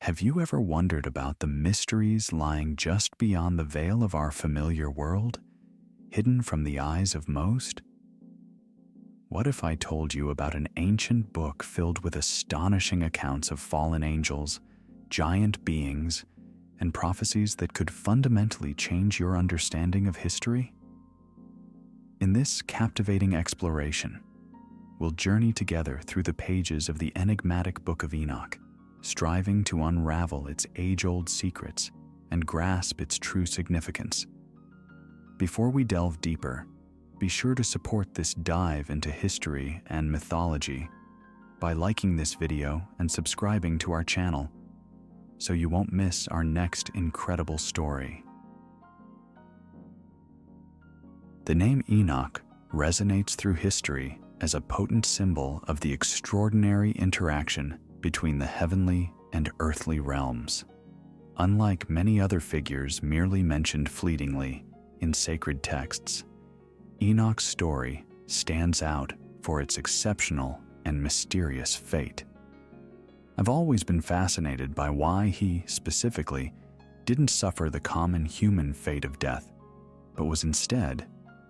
Have you ever wondered about the mysteries lying just beyond the veil of our familiar world, hidden from the eyes of most? What if I told you about an ancient book filled with astonishing accounts of fallen angels, giant beings, and prophecies that could fundamentally change your understanding of history? In this captivating exploration, we'll journey together through the pages of the enigmatic Book of Enoch, striving to unravel its age-old secrets and grasp its true significance. Before we delve deeper, be sure to support this dive into history and mythology by liking this video and subscribing to our channel so you won't miss our next incredible story. The name Enoch resonates through history as a potent symbol of the extraordinary interaction between the heavenly and earthly realms. Unlike many other figures merely mentioned fleetingly in sacred texts, Enoch's story stands out for its exceptional and mysterious fate. I've always been fascinated by why he, specifically, didn't suffer the common human fate of death, but was instead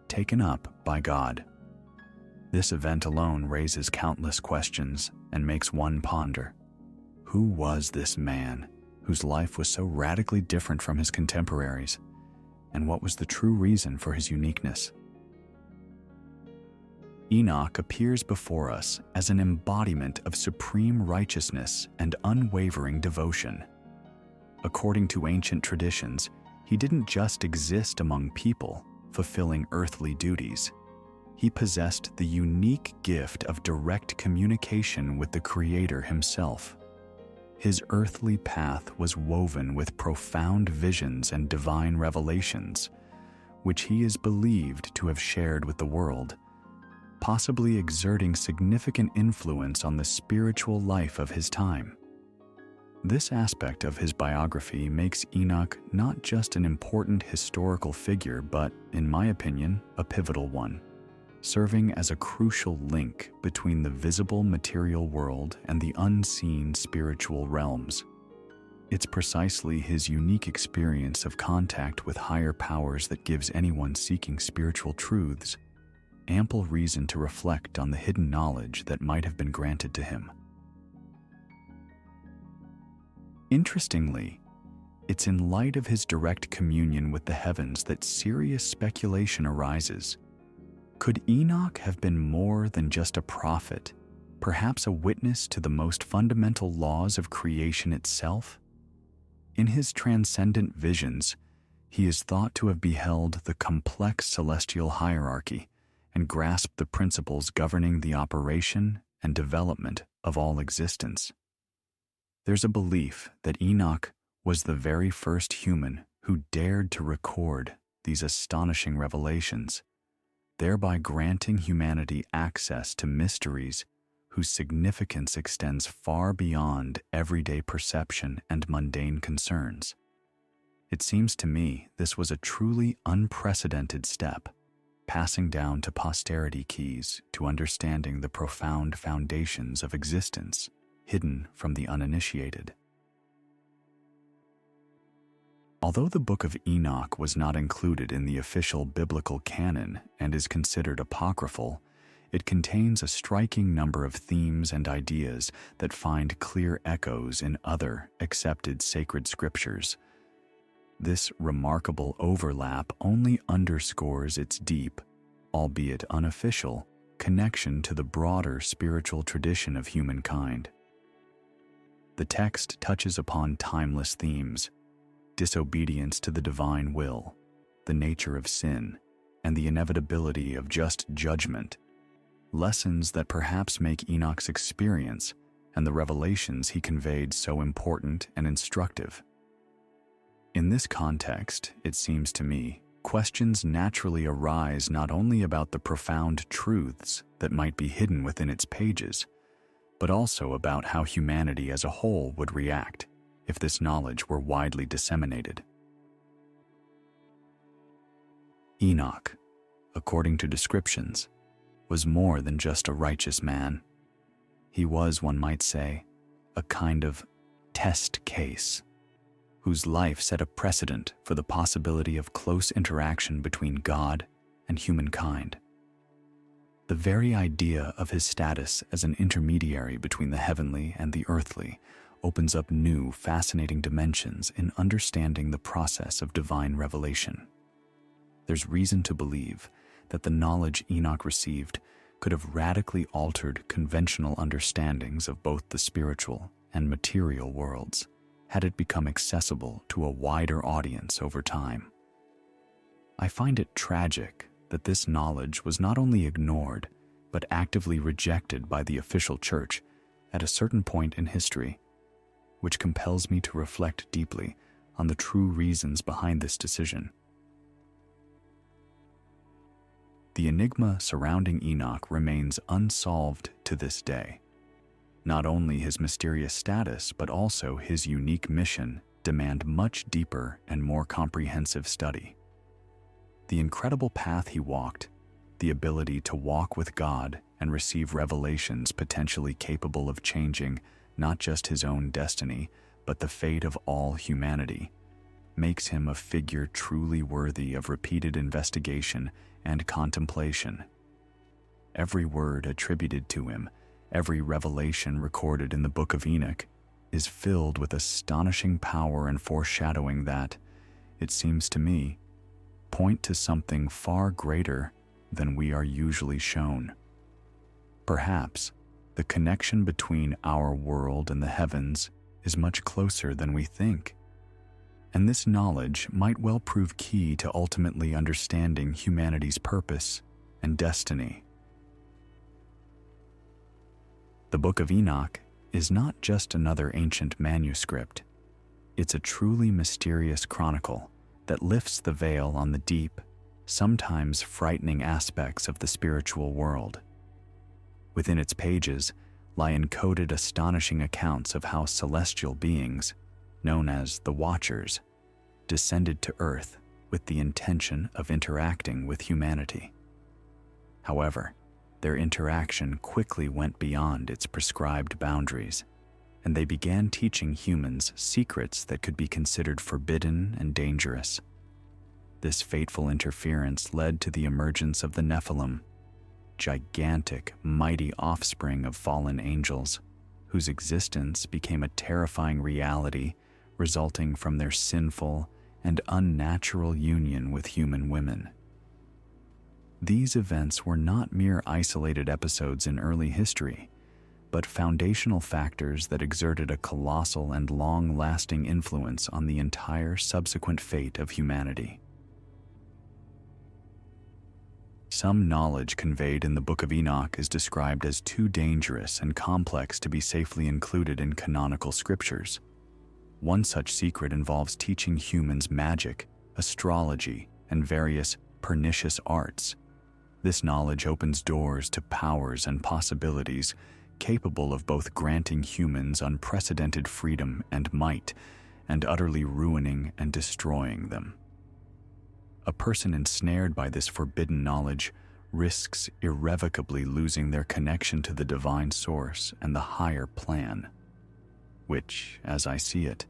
taken up by God. This event alone raises countless questions and makes one ponder. Who was this man whose life was so radically different from his contemporaries, and what was the true reason for his uniqueness? Enoch appears before us as an embodiment of supreme righteousness and unwavering devotion. According to ancient traditions, he didn't just exist among people, fulfilling earthly duties. He possessed the unique gift of direct communication with the Creator himself. His earthly path was woven with profound visions and divine revelations, which he is believed to have shared with the world, possibly exerting significant influence on the spiritual life of his time. This aspect of his biography makes Enoch not just an important historical figure, but, in my opinion, a pivotal one, serving as a crucial link between the visible material world and the unseen spiritual realms. It's precisely his unique experience of contact with higher powers that gives anyone seeking spiritual truths ample reason to reflect on the hidden knowledge that might have been granted to him. Interestingly, it's in light of his direct communion with the heavens that serious speculation arises. Could Enoch have been more than just a prophet, perhaps a witness to the most fundamental laws of creation itself? In his transcendent visions, he is thought to have beheld the complex celestial hierarchy and grasped the principles governing the operation and development of all existence. There's a belief that Enoch was the very first human who dared to record these astonishing revelations, thereby granting humanity access to mysteries whose significance extends far beyond everyday perception and mundane concerns. It seems to me this was a truly unprecedented step, passing down to posterity keys to understanding the profound foundations of existence hidden from the uninitiated. Although the Book of Enoch was not included in the official biblical canon and is considered apocryphal, it contains a striking number of themes and ideas that find clear echoes in other accepted sacred scriptures. This remarkable overlap only underscores its deep, albeit unofficial, connection to the broader spiritual tradition of humankind. The text touches upon timeless themes: disobedience to the divine will, the nature of sin, and the inevitability of just judgment, lessons that perhaps make Enoch's experience and the revelations he conveyed so important and instructive. In this context, it seems to me, questions naturally arise not only about the profound truths that might be hidden within its pages, but also about how humanity as a whole would react if this knowledge were widely disseminated. Enoch, according to descriptions, was more than just a righteous man. He was, one might say, a kind of test case, whose life set a precedent for the possibility of close interaction between God and humankind. The very idea of his status as an intermediary between the heavenly and the earthly opens up new, fascinating dimensions in understanding the process of divine revelation. There's reason to believe that the knowledge Enoch received could have radically altered conventional understandings of both the spiritual and material worlds, had it become accessible to a wider audience over time. I find it tragic that this knowledge was not only ignored, but actively rejected by the official church at a certain point in history, which compels me to reflect deeply on the true reasons behind this decision. The enigma surrounding Enoch remains unsolved to this day. Not only his mysterious status, but also his unique mission demand much deeper and more comprehensive study. The incredible path he walked, the ability to walk with God and receive revelations potentially capable of changing not just his own destiny, but the fate of all humanity, makes him a figure truly worthy of repeated investigation and contemplation. Every word attributed to him, every revelation recorded in the Book of Enoch, is filled with astonishing power and foreshadowing that, it seems to me, point to something far greater than we are usually shown. Perhaps the connection between our world and the heavens is much closer than we think, and this knowledge might well prove key to ultimately understanding humanity's purpose and destiny. The Book of Enoch is not just another ancient manuscript. It's a truly mysterious chronicle that lifts the veil on the deep, sometimes frightening aspects of the spiritual world. Within its pages lie encoded astonishing accounts of how celestial beings, known as the Watchers, descended to Earth with the intention of interacting with humanity. However, their interaction quickly went beyond its prescribed boundaries, and they began teaching humans secrets that could be considered forbidden and dangerous. This fateful interference led to the emergence of the Nephilim, gigantic, mighty offspring of fallen angels, whose existence became a terrifying reality resulting from their sinful and unnatural union with human women. These events were not mere isolated episodes in early history, but foundational factors that exerted a colossal and long-lasting influence on the entire subsequent fate of humanity. Some knowledge conveyed in the Book of Enoch is described as too dangerous and complex to be safely included in canonical scriptures. One such secret involves teaching humans magic, astrology, and various pernicious arts. This knowledge opens doors to powers and possibilities capable of both granting humans unprecedented freedom and might, and utterly ruining and destroying them. A person ensnared by this forbidden knowledge risks irrevocably losing their connection to the divine source and the higher plan, which, as I see it,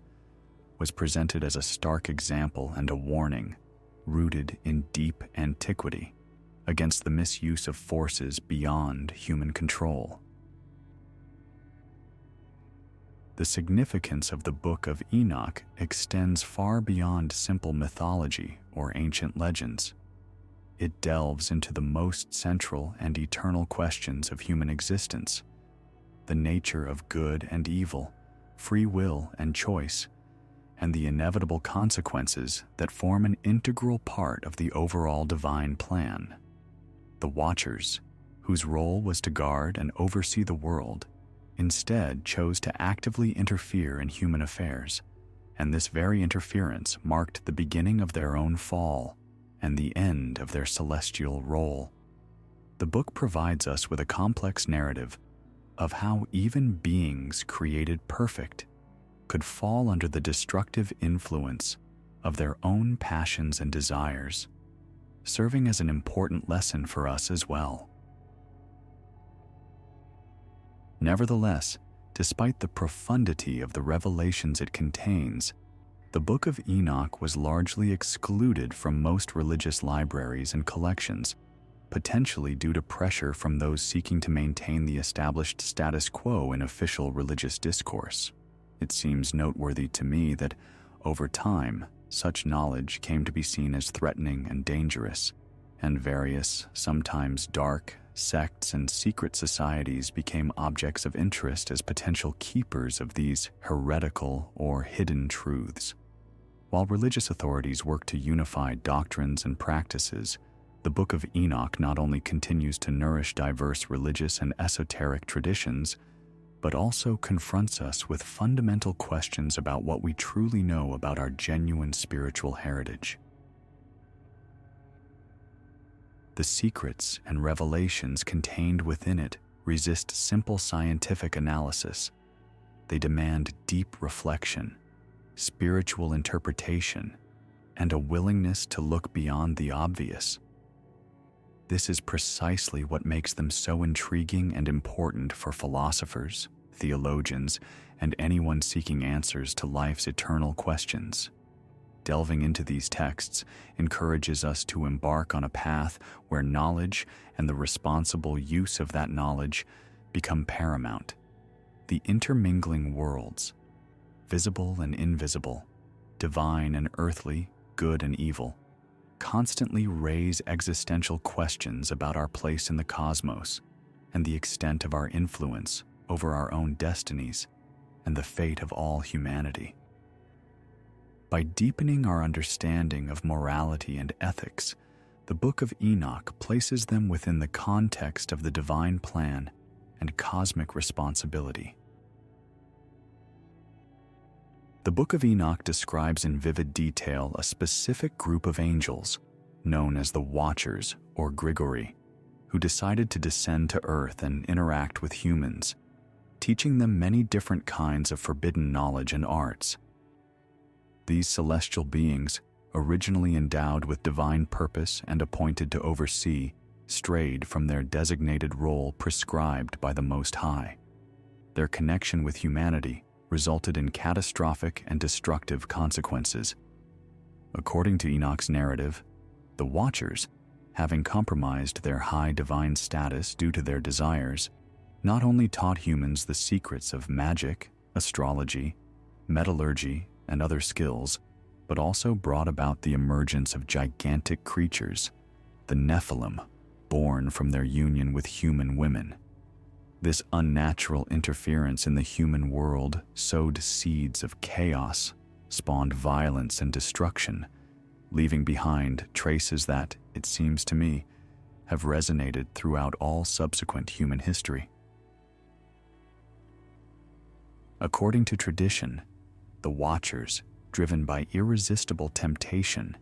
was presented as a stark example and a warning, rooted in deep antiquity, against the misuse of forces beyond human control. The significance of the Book of Enoch extends far beyond simple mythology or ancient legends. It delves into the most central and eternal questions of human existence: the nature of good and evil, free will and choice, and the inevitable consequences that form an integral part of the overall divine plan. The Watchers, whose role was to guard and oversee the world, instead chose to actively interfere in human affairs, and this very interference marked the beginning of their own fall and the end of their celestial role. The book provides us with a complex narrative of how even beings created perfect could fall under the destructive influence of their own passions and desires, serving as an important lesson for us as well. Nevertheless, Despite the profundity of the revelations it contains, the Book of Enoch was largely excluded from most religious libraries and collections, potentially due to pressure from those seeking to maintain the established status quo in official religious discourse. It seems noteworthy to me that, over time, such knowledge came to be seen as threatening and dangerous, and various, sometimes dark, sects and secret societies became objects of interest as potential keepers of these heretical or hidden truths. While religious authorities work to unify doctrines and practices, the Book of Enoch not only continues to nourish diverse religious and esoteric traditions, but also confronts us with fundamental questions about what we truly know about our genuine spiritual heritage. The secrets and revelations contained within it resist simple scientific analysis. They demand deep reflection, spiritual interpretation, and a willingness to look beyond the obvious. This is precisely what makes them so intriguing and important for philosophers, theologians, and anyone seeking answers to life's eternal questions. Delving into these texts encourages us to embark on a path where knowledge and the responsible use of that knowledge become paramount. The intermingling worlds, visible and invisible, divine and earthly, good and evil, constantly raise existential questions about our place in the cosmos and the extent of our influence over our own destinies and the fate of all humanity. By deepening our understanding of morality and ethics, the Book of Enoch places them within the context of the divine plan and cosmic responsibility. The Book of Enoch describes in vivid detail a specific group of angels, known as the Watchers or Grigori, who decided to descend to Earth and interact with humans, teaching them many different kinds of forbidden knowledge and arts. These celestial beings, originally endowed with divine purpose and appointed to oversee, strayed from their designated role prescribed by the Most High. Their connection with humanity resulted in catastrophic and destructive consequences. According to Enoch's narrative, the Watchers, having compromised their high divine status due to their desires, not only taught humans the secrets of magic, astrology, metallurgy, and other skills, but also brought about the emergence of gigantic creatures, the Nephilim, born from their union with human women. This unnatural interference in the human world sowed seeds of chaos, spawned violence and destruction, leaving behind traces that, it seems to me, have resonated throughout all subsequent human history. According to tradition, the Watchers, driven by irresistible temptation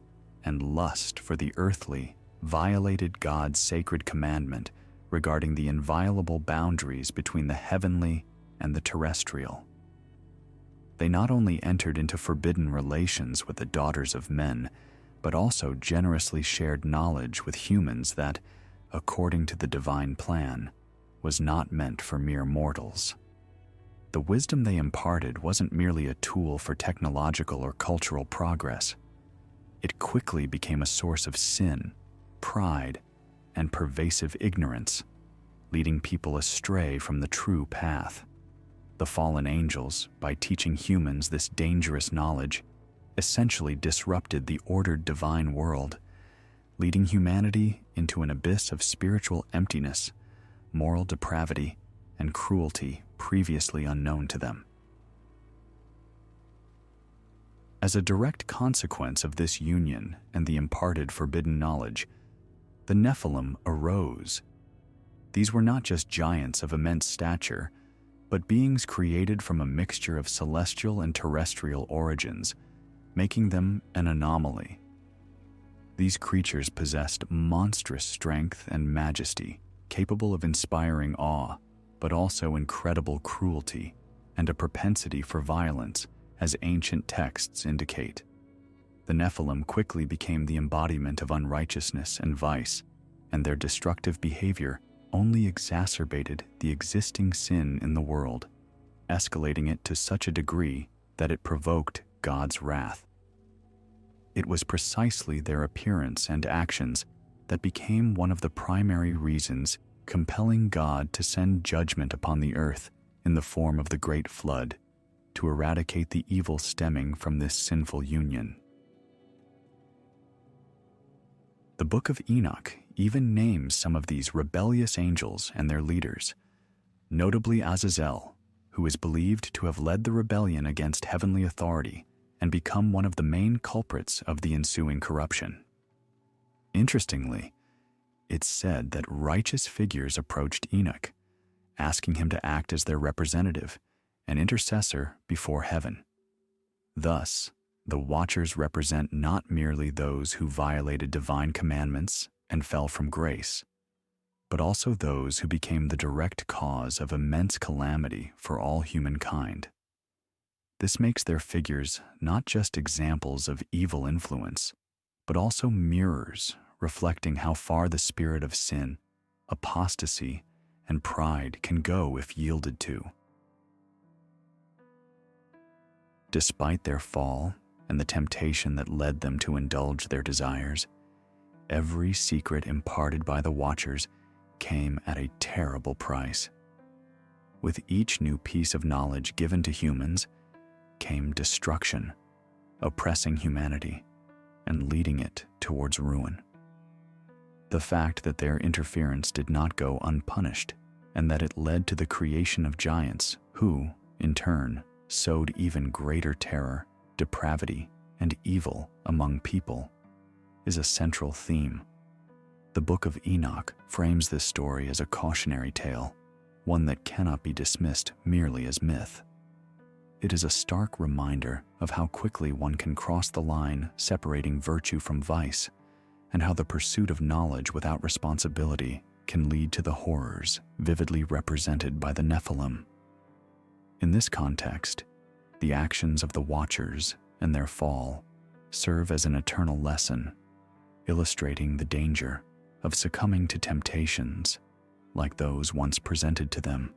and lust for the earthly, violated God's sacred commandment regarding the inviolable boundaries between the heavenly and the terrestrial. They not only entered into forbidden relations with the daughters of men, but also generously shared knowledge with humans that, according to the divine plan, was not meant for mere mortals. The wisdom they imparted wasn't merely a tool for technological or cultural progress. It quickly became a source of sin, pride, and pervasive ignorance, leading people astray from the true path. The fallen angels, by teaching humans this dangerous knowledge, essentially disrupted the ordered divine world, leading humanity into an abyss of spiritual emptiness, moral depravity, and cruelty previously unknown to them. As a direct consequence of this union and the imparted forbidden knowledge, the Nephilim arose. These were not just giants of immense stature, but beings created from a mixture of celestial and terrestrial origins, making them an anomaly. These creatures possessed monstrous strength and majesty, capable of inspiring awe, but also incredible cruelty and a propensity for violence, as ancient texts indicate. The Nephilim quickly became the embodiment of unrighteousness and vice, and their destructive behavior only exacerbated the existing sin in the world. escalating it to such a degree that it provoked God's wrath. It was precisely their appearance and actions that became one of the primary reasons compelling God to send judgment upon the earth in the form of the Great Flood to eradicate the evil stemming from this sinful union. The Book of Enoch even names some of these rebellious angels and their leaders, notably Azazel, who is believed to have led the rebellion against heavenly authority and become one of the main culprits of the ensuing corruption. Interestingly, it's said that righteous figures approached Enoch, asking him to act as their representative and intercessor before heaven. Thus, the Watchers represent not merely those who violated divine commandments and fell from grace, but also those who became the direct cause of immense calamity for all humankind. This makes their figures not just examples of evil influence, but also mirrors reflecting how far the spirit of sin, apostasy, and pride can go if yielded to. Despite their fall and the temptation that led them to indulge their desires, every secret imparted by the Watchers came at a terrible price. With each new piece of knowledge given to humans came destruction, oppressing humanity and leading it towards ruin. The fact that their interference did not go unpunished and that it led to the creation of giants who, in turn, sowed even greater terror, depravity, and evil among people is a central theme. The Book of Enoch frames this story as a cautionary tale, one that cannot be dismissed merely as myth. It is a stark reminder of how quickly one can cross the line separating virtue from vice, and how the pursuit of knowledge without responsibility can lead to the horrors vividly represented by the Nephilim. In this context, the actions of the Watchers and their fall serve as an eternal lesson, illustrating the danger of succumbing to temptations like those once presented to them.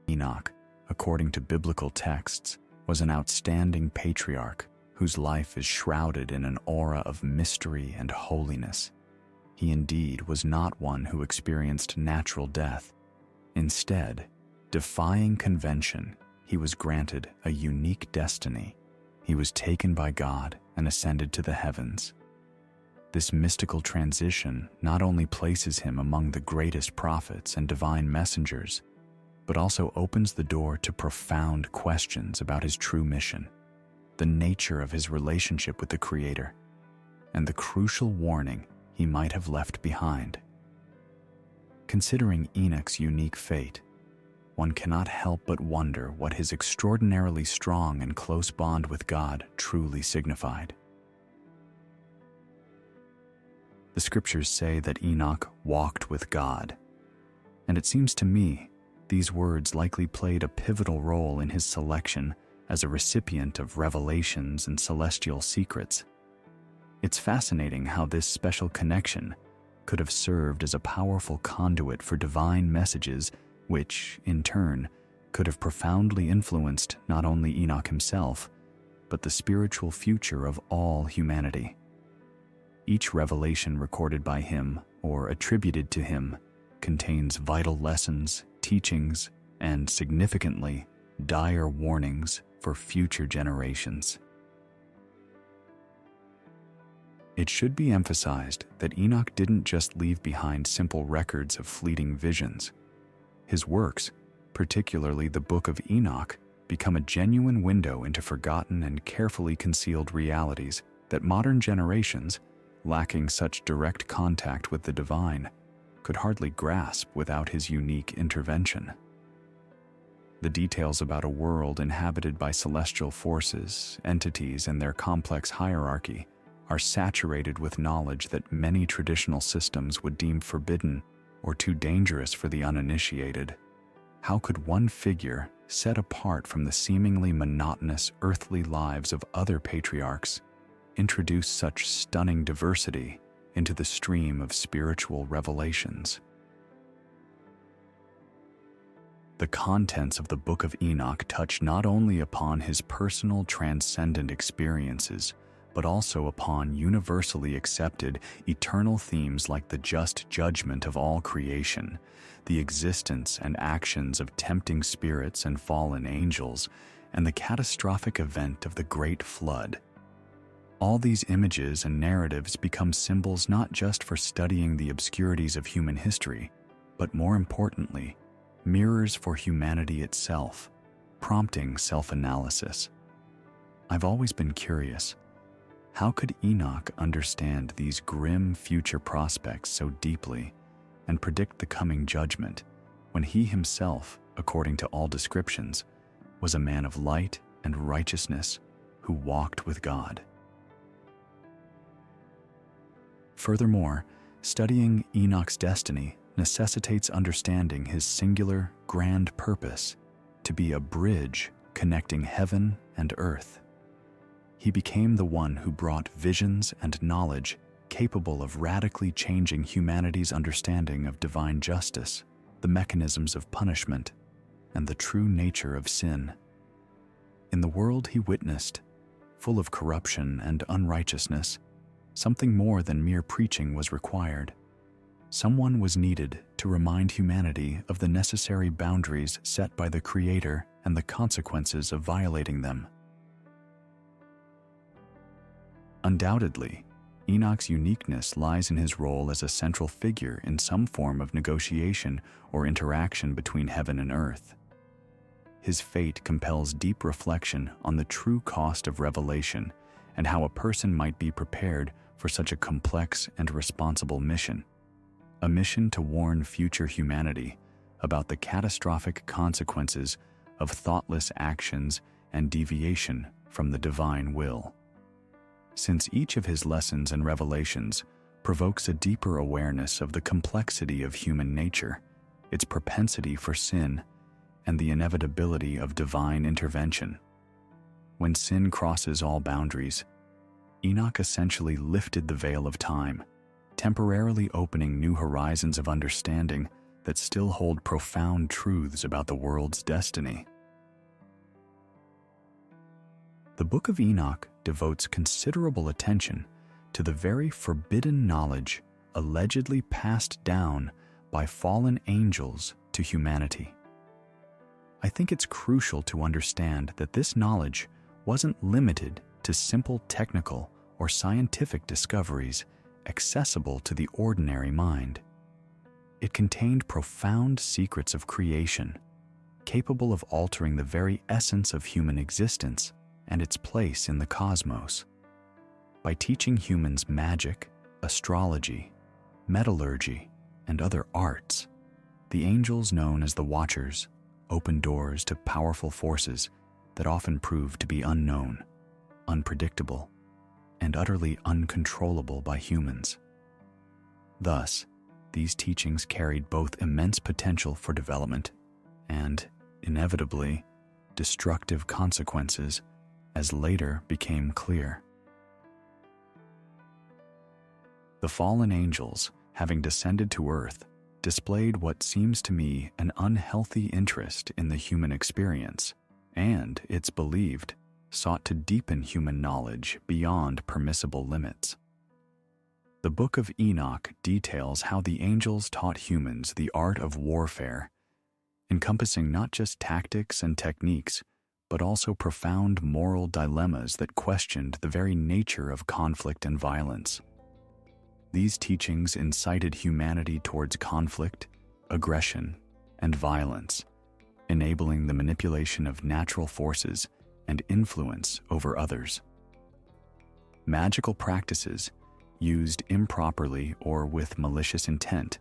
Enoch, according to biblical texts, was an outstanding patriarch whose life is shrouded in an aura of mystery and holiness. He indeed was not one who experienced natural death. Instead, defying convention, he was granted a unique destiny. He was taken by God and ascended to the heavens. This mystical transition not only places him among the greatest prophets and divine messengers, but also opens the door to profound questions about his true mission, the nature of his relationship with the Creator, and the crucial warning he might have left behind. Considering Enoch's unique fate, one cannot help but wonder what his extraordinarily strong and close bond with God truly signified. The scriptures say that Enoch walked with God, and it seems to me these words likely played a pivotal role in his selection as a recipient of revelations and celestial secrets. It's fascinating how this special connection could have served as a powerful conduit for divine messages which, in turn, could have profoundly influenced not only Enoch himself, but the spiritual future of all humanity. Each revelation recorded by him or attributed to him contains vital lessons, teachings, and, significantly, dire warnings for future generations. It should be emphasized that Enoch didn't just leave behind simple records of fleeting visions. His works, particularly the Book of Enoch, become a genuine window into forgotten and carefully concealed realities that modern generations, lacking such direct contact with the divine, could hardly grasp without his unique intervention. The details about a world inhabited by celestial forces, entities, and their complex hierarchy are saturated with knowledge that many traditional systems would deem forbidden or too dangerous for the uninitiated. How could one figure, set apart from the seemingly monotonous earthly lives of other patriarchs, introduce such stunning diversity into the stream of spiritual revelations? The contents of the Book of Enoch touch not only upon his personal transcendent experiences, but also upon universally accepted eternal themes like the just judgment of all creation, the existence and actions of tempting spirits and fallen angels, and the catastrophic event of the Great Flood. All these images and narratives become symbols not just for studying the obscurities of human history, but more importantly, mirrors for humanity itself, prompting self-analysis. I've always been curious. How could Enoch understand these grim future prospects so deeply and predict the coming judgment when he himself, according to all descriptions, was a man of light and righteousness who walked with God? Furthermore, studying Enoch's destiny necessitates understanding his singular, grand purpose to be a bridge connecting heaven and earth. He became the one who brought visions and knowledge capable of radically changing humanity's understanding of divine justice, the mechanisms of punishment, and the true nature of sin. In the world he witnessed, full of corruption and unrighteousness, something more than mere preaching was required. Someone was needed to remind humanity of the necessary boundaries set by the Creator and the consequences of violating them. Undoubtedly, Enoch's uniqueness lies in his role as a central figure in some form of negotiation or interaction between heaven and earth. His fate compels deep reflection on the true cost of revelation and how a person might be prepared for such a complex and responsible mission. A mission to warn future humanity about the catastrophic consequences of thoughtless actions and deviation from the divine will. Since each of his lessons and revelations provokes a deeper awareness of the complexity of human nature, its propensity for sin, and the inevitability of divine intervention. When sin crosses all boundaries, Enoch essentially lifted the veil of time, temporarily opening new horizons of understanding that still hold profound truths about the world's destiny. The Book of Enoch devotes considerable attention to the very forbidden knowledge allegedly passed down by fallen angels to humanity. I think it's crucial to understand that this knowledge wasn't limited to simple technical or scientific discoveries accessible to the ordinary mind. It contained profound secrets of creation, capable of altering the very essence of human existence and its place in the cosmos. By teaching humans magic, astrology, metallurgy, and other arts, the angels known as the Watchers open doors to powerful forces that often prove to be unknown, unpredictable, and utterly uncontrollable by humans. Thus, these teachings carried both immense potential for development and, inevitably, destructive consequences, as later became clear. The fallen angels, having descended to earth, displayed what seems to me an unhealthy interest in the human experience, and, it's believed, sought to deepen human knowledge beyond permissible limits. The Book of Enoch details how the angels taught humans the art of warfare, encompassing not just tactics and techniques, but also profound moral dilemmas that questioned the very nature of conflict and violence. These teachings incited humanity towards conflict, aggression, and violence, enabling the manipulation of natural forces and influence over others. Magical practices, used improperly or with malicious intent,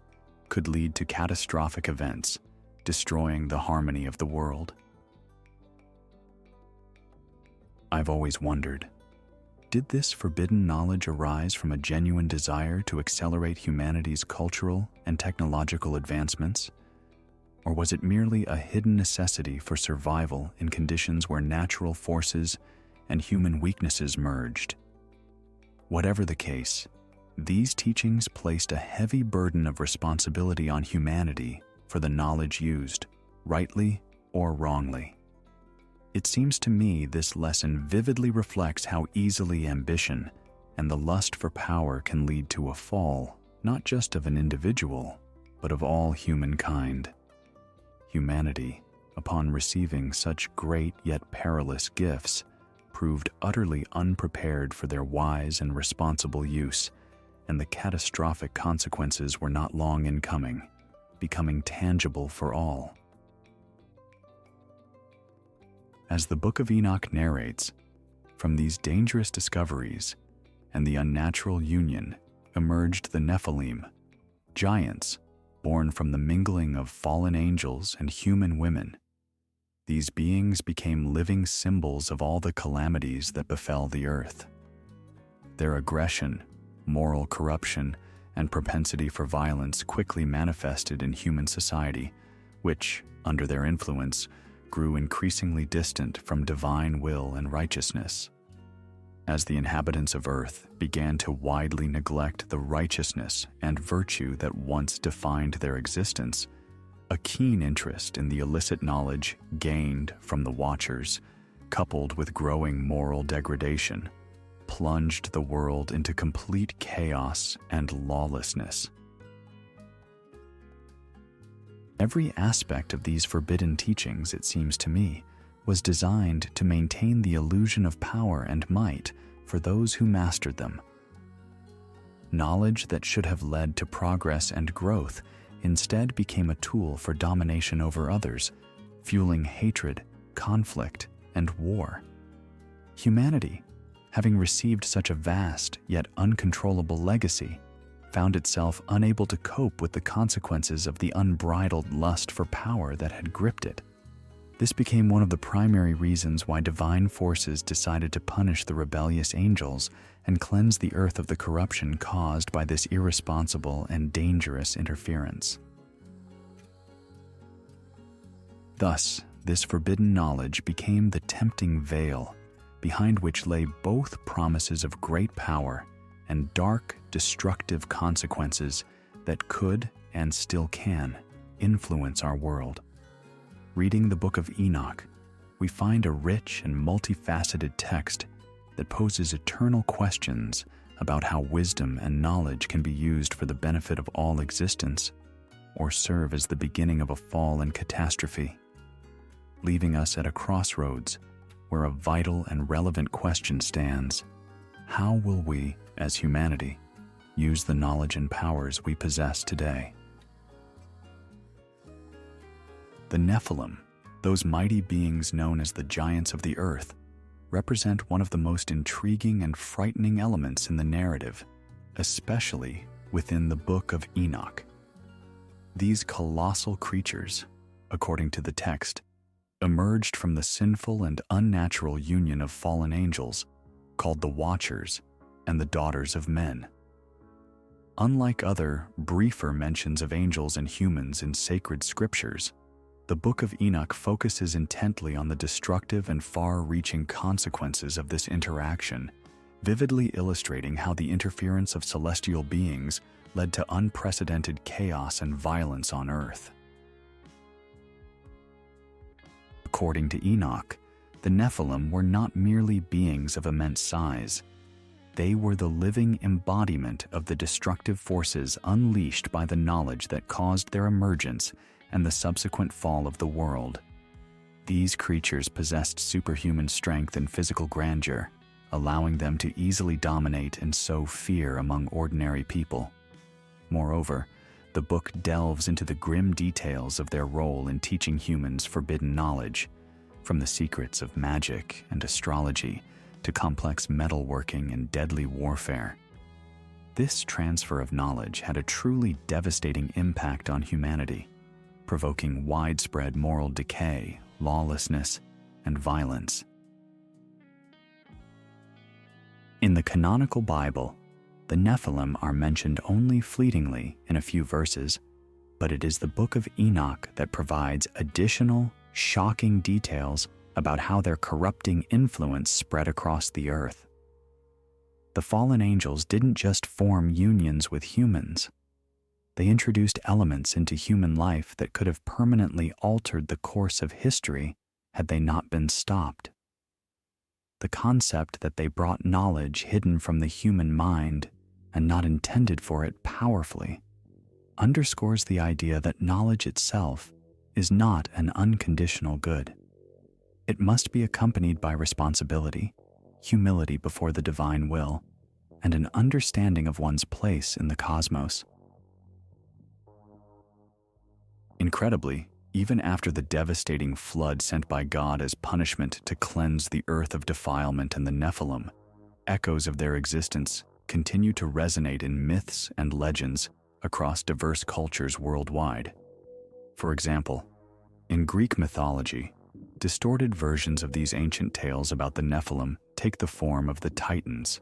could lead to catastrophic events, destroying the harmony of the world. I've always wondered, did this forbidden knowledge arise from a genuine desire to accelerate humanity's cultural and technological advancements? Or was it merely a hidden necessity for survival in conditions where natural forces and human weaknesses merged? Whatever the case, these teachings placed a heavy burden of responsibility on humanity for the knowledge used, rightly or wrongly. It seems to me this lesson vividly reflects how easily ambition and the lust for power can lead to a fall, not just of an individual, but of all humankind. Humanity, upon receiving such great yet perilous gifts, proved utterly unprepared for their wise and responsible use, and the catastrophic consequences were not long in coming, becoming tangible for all. As the Book of Enoch narrates, from these dangerous discoveries and the unnatural union emerged the Nephilim, giants born from the mingling of fallen angels and human women. These beings became living symbols of all the calamities that befell the earth. Their aggression, moral corruption, and propensity for violence quickly manifested in human society, which, under their influence, grew increasingly distant from divine will and righteousness. As the inhabitants of earth began to widely neglect the righteousness and virtue that once defined their existence, a keen interest in the illicit knowledge gained from the Watchers, coupled with growing moral degradation, plunged the world into complete chaos and lawlessness. Every aspect of these forbidden teachings, it seems to me, was designed to maintain the illusion of power and might for those who mastered them. Knowledge that should have led to progress and growth instead became a tool for domination over others, fueling hatred, conflict, and war. Humanity, having received such a vast yet uncontrollable legacy, found itself unable to cope with the consequences of the unbridled lust for power that had gripped it. This became one of the primary reasons why divine forces decided to punish the rebellious angels and cleanse the earth of the corruption caused by this irresponsible and dangerous interference. Thus, this forbidden knowledge became the tempting veil behind which lay both promises of great power and dark, destructive consequences that could, and still can, influence our world. Reading the Book of Enoch, we find a rich and multifaceted text that poses eternal questions about how wisdom and knowledge can be used for the benefit of all existence, or serve as the beginning of a fall and catastrophe, leaving us at a crossroads where a vital and relevant question stands: how will we, as humanity, use the knowledge and powers we possess today? The Nephilim, those mighty beings known as the giants of the earth, represent one of the most intriguing and frightening elements in the narrative, especially within the Book of Enoch. These colossal creatures, according to the text, emerged from the sinful and unnatural union of fallen angels, called the Watchers and the daughters of men. Unlike other, briefer mentions of angels and humans in sacred scriptures, the Book of Enoch focuses intently on the destructive and far-reaching consequences of this interaction, vividly illustrating how the interference of celestial beings led to unprecedented chaos and violence on earth. According to Enoch, the Nephilim were not merely beings of immense size. They were the living embodiment of the destructive forces unleashed by the knowledge that caused their emergence and the subsequent fall of the world. These creatures possessed superhuman strength and physical grandeur, allowing them to easily dominate and sow fear among ordinary people. Moreover, the book delves into the grim details of their role in teaching humans forbidden knowledge, from the secrets of magic and astrology to complex metalworking and deadly warfare. This transfer of knowledge had a truly devastating impact on humanity, provoking widespread moral decay, lawlessness, and violence. In the canonical Bible, the Nephilim are mentioned only fleetingly in a few verses, but it is the Book of Enoch that provides additional, shocking details about how their corrupting influence spread across the earth. The fallen angels didn't just form unions with humans. They introduced elements into human life that could have permanently altered the course of history had they not been stopped. The concept that they brought knowledge hidden from the human mind and not intended for it powerfully underscores the idea that knowledge itself is not an unconditional good. It must be accompanied by responsibility, humility before the divine will, and an understanding of one's place in the cosmos. Incredibly, even after the devastating flood sent by God as punishment to cleanse the earth of defilement and the Nephilim, echoes of their existence continue to resonate in myths and legends across diverse cultures worldwide. For example, in Greek mythology, distorted versions of these ancient tales about the Nephilim take the form of the Titans,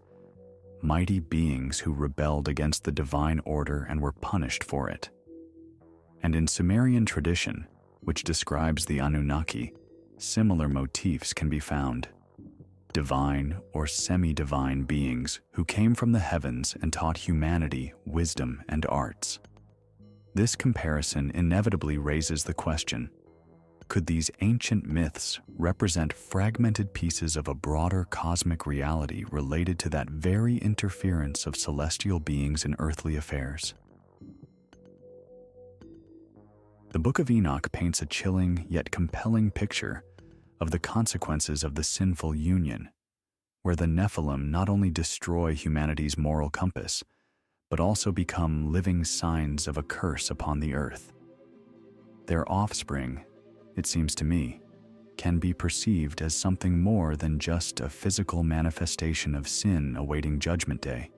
mighty beings who rebelled against the divine order and were punished for it. And in Sumerian tradition, which describes the Anunnaki, similar motifs can be found. Divine or semi-divine beings who came from the heavens and taught humanity wisdom and arts. This comparison inevitably raises the question, could these ancient myths represent fragmented pieces of a broader cosmic reality related to that very interference of celestial beings in earthly affairs? The Book of Enoch paints a chilling yet compelling picture of the consequences of the sinful union, where the Nephilim not only destroy humanity's moral compass, but also become living signs of a curse upon the earth. Their offspring, it seems to me, can be perceived as something more than just a physical manifestation of sin awaiting Judgment Day.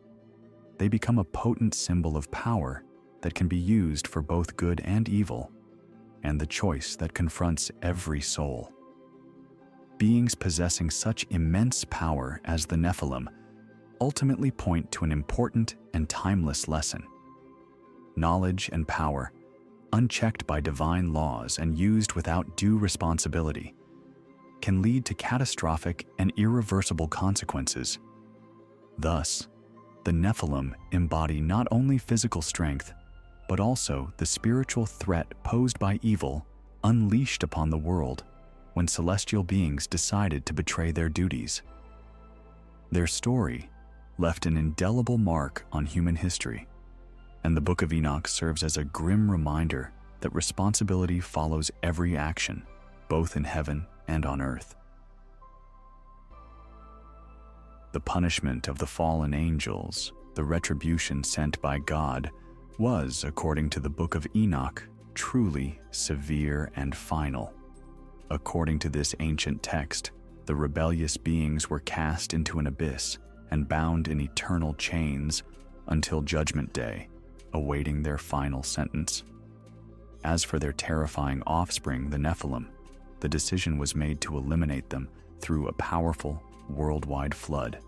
They become a potent symbol of power that can be used for both good and evil, and the choice that confronts every soul. Beings possessing such immense power as the Nephilim ultimately point to an important and timeless lesson. Knowledge and power, unchecked by divine laws and used without due responsibility, can lead to catastrophic and irreversible consequences. Thus, the Nephilim embody not only physical strength, but also the spiritual threat posed by evil unleashed upon the world when celestial beings decided to betray their duties. Their story left an indelible mark on human history, and the Book of Enoch serves as a grim reminder that responsibility follows every action, both in heaven and on earth. The punishment of the fallen angels, the retribution sent by God, was, according to the Book of Enoch, truly severe and final. According to this ancient text, the rebellious beings were cast into an abyss and bound in eternal chains until Judgment Day, awaiting their final sentence. As for their terrifying offspring, the Nephilim, the decision was made to eliminate them through a powerful, worldwide flood.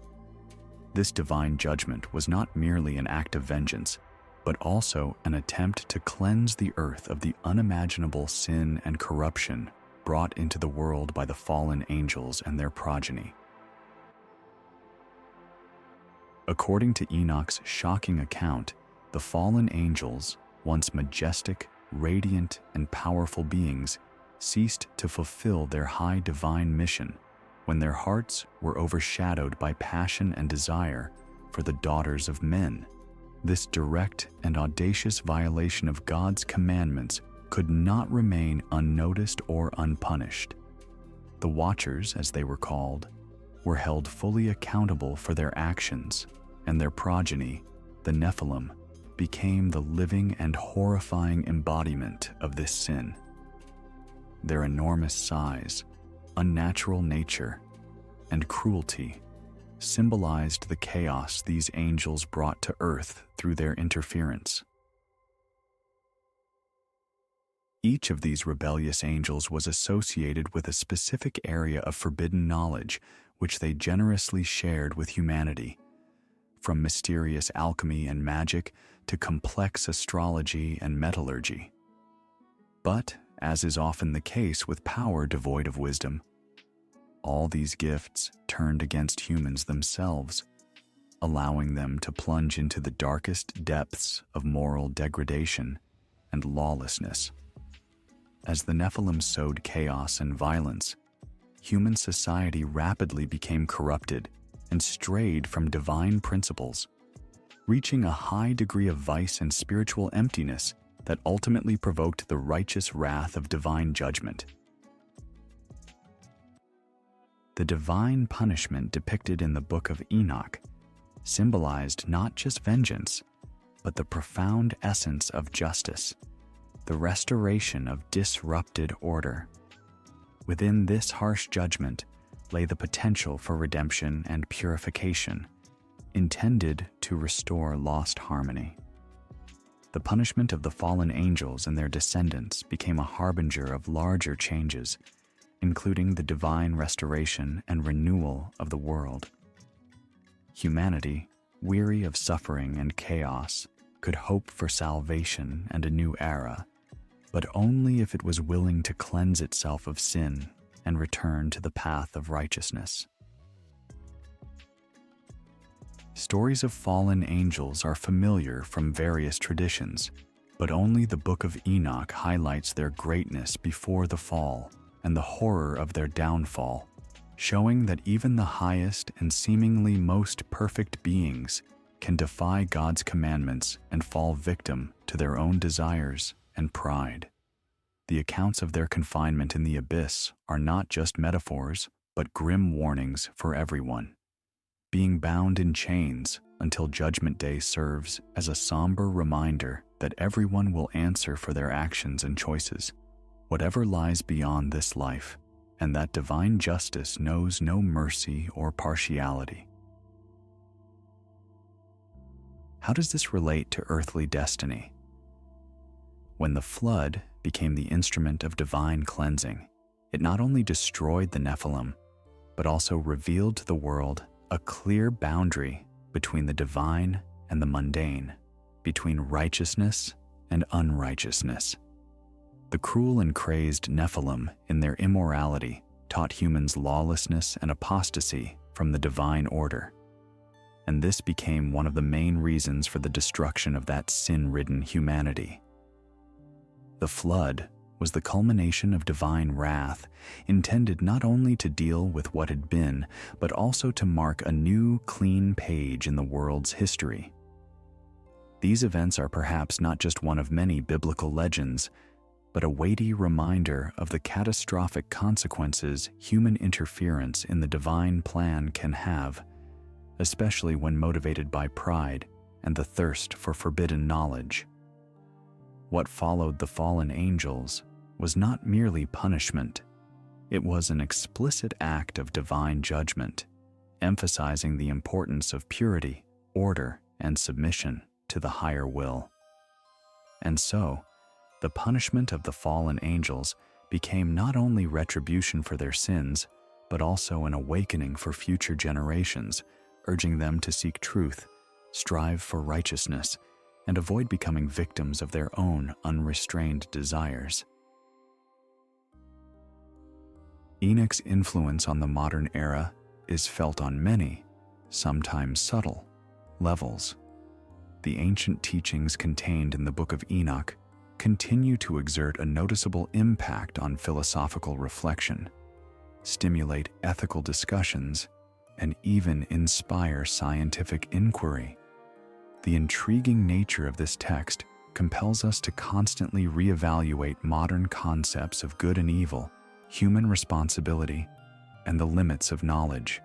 This divine judgment was not merely an act of vengeance, but also an attempt to cleanse the earth of the unimaginable sin and corruption brought into the world by the fallen angels and their progeny. According to Enoch's shocking account, the fallen angels, once majestic, radiant, and powerful beings, ceased to fulfill their high divine mission when their hearts were overshadowed by passion and desire for the daughters of men. This direct and audacious violation of God's commandments could not remain unnoticed or unpunished. The Watchers, as they were called, were held fully accountable for their actions, and their progeny, the Nephilim, became the living and horrifying embodiment of this sin. Their enormous size, unnatural nature, and cruelty symbolized the chaos these angels brought to earth through their interference. Each of these rebellious angels was associated with a specific area of forbidden knowledge which they generously shared with humanity, from mysterious alchemy and magic to complex astrology and metallurgy. But, as is often the case with power devoid of wisdom, all these gifts turned against humans themselves, allowing them to plunge into the darkest depths of moral degradation and lawlessness. As the Nephilim sowed chaos and violence, human society rapidly became corrupted and strayed from divine principles, reaching a high degree of vice and spiritual emptiness that ultimately provoked the righteous wrath of divine judgment. The divine punishment depicted in the Book of Enoch symbolized not just vengeance, but the profound essence of justice, the restoration of disrupted order. Within this harsh judgment lay the potential for redemption and purification, intended to restore lost harmony. The punishment of the fallen angels and their descendants became a harbinger of larger changes, including the divine restoration and renewal of the world. Humanity, weary of suffering and chaos, could hope for salvation and a new era, but only if it was willing to cleanse itself of sin and return to the path of righteousness. Stories of fallen angels are familiar from various traditions, but only the Book of Enoch highlights their greatness before the fall and the horror of their downfall, showing that even the highest and seemingly most perfect beings can defy God's commandments and fall victim to their own desires and pride. The accounts of their confinement in the abyss are not just metaphors, but grim warnings for everyone. Being bound in chains until Judgment Day serves as a somber reminder that everyone will answer for their actions and choices, whatever lies beyond this life, and that divine justice knows no mercy or partiality. How does this relate to earthly destiny? When the flood became the instrument of divine cleansing, it not only destroyed the Nephilim, but also revealed to the world a clear boundary between the divine and the mundane, between righteousness and unrighteousness. The cruel and crazed Nephilim, in their immorality, taught humans lawlessness and apostasy from the divine order. And this became one of the main reasons for the destruction of that sin-ridden humanity. The flood was the culmination of divine wrath, intended not only to deal with what had been, but also to mark a new, clean page in the world's history. These events are perhaps not just one of many biblical legends, but a weighty reminder of the catastrophic consequences human interference in the divine plan can have, especially when motivated by pride and the thirst for forbidden knowledge. What followed the fallen angels was not merely punishment. It was an explicit act of divine judgment, emphasizing the importance of purity, order, and submission to the higher will. And so, the punishment of the fallen angels became not only retribution for their sins, but also an awakening for future generations, urging them to seek truth, strive for righteousness, and avoid becoming victims of their own unrestrained desires. Enoch's influence on the modern era is felt on many, sometimes subtle, levels. The ancient teachings contained in the Book of Enoch continue to exert a noticeable impact on philosophical reflection, stimulate ethical discussions, and even inspire scientific inquiry. The intriguing nature of this text compels us to constantly reevaluate modern concepts of good and evil, human responsibility, and the limits of knowledge.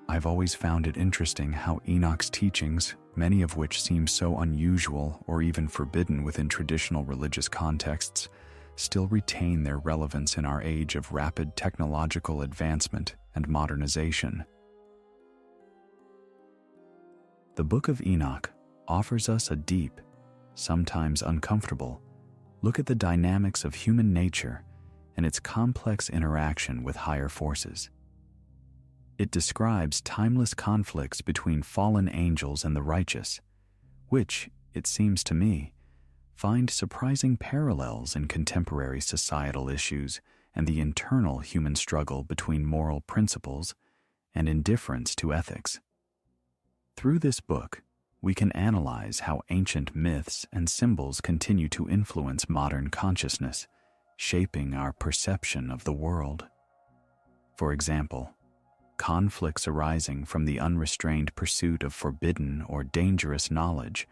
I've always found it interesting how Enoch's teachings, many of which seem so unusual or even forbidden within traditional religious contexts, still retain their relevance in our age of rapid technological advancement and modernization. The Book of Enoch offers us a deep, sometimes uncomfortable, look at the dynamics of human nature and its complex interaction with higher forces. It describes timeless conflicts between fallen angels and the righteous, which, it seems to me, find surprising parallels in contemporary societal issues and the internal human struggle between moral principles and indifference to ethics. Through this book, we can analyze how ancient myths and symbols continue to influence modern consciousness, shaping our perception of the world. For example, conflicts arising from the unrestrained pursuit of forbidden or dangerous knowledge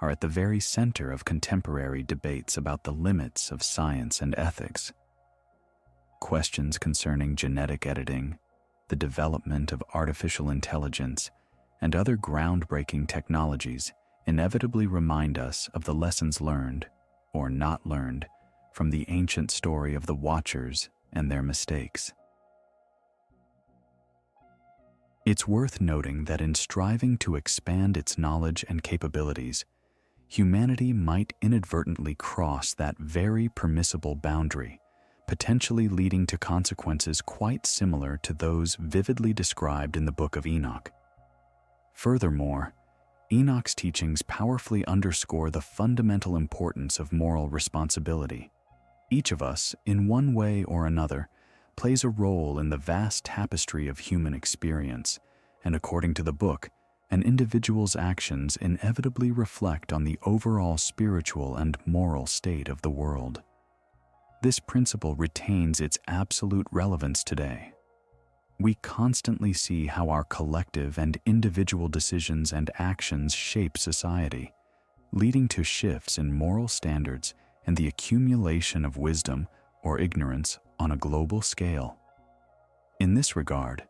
are at the very center of contemporary debates about the limits of science and ethics. Questions concerning genetic editing, the development of artificial intelligence, and other groundbreaking technologies inevitably remind us of the lessons learned, or not learned, from the ancient story of the Watchers and their mistakes. It's worth noting that in striving to expand its knowledge and capabilities, humanity might inadvertently cross that very permissible boundary, potentially leading to consequences quite similar to those vividly described in the Book of Enoch. Furthermore, Enoch's teachings powerfully underscore the fundamental importance of moral responsibility. Each of us, in one way or another, plays a role in the vast tapestry of human experience, and according to the book, an individual's actions inevitably reflect on the overall spiritual and moral state of the world. This principle retains its absolute relevance today. We constantly see how our collective and individual decisions and actions shape society, leading to shifts in moral standards and the accumulation of wisdom or ignorance on a global scale. In this regard,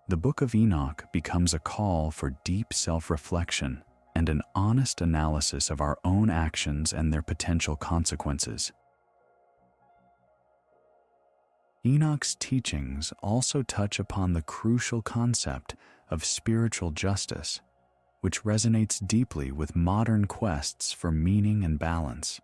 the Book of Enoch becomes a call for deep self-reflection and an honest analysis of our own actions and their potential consequences. Enoch's teachings also touch upon the crucial concept of spiritual justice, which resonates deeply with modern quests for meaning and balance.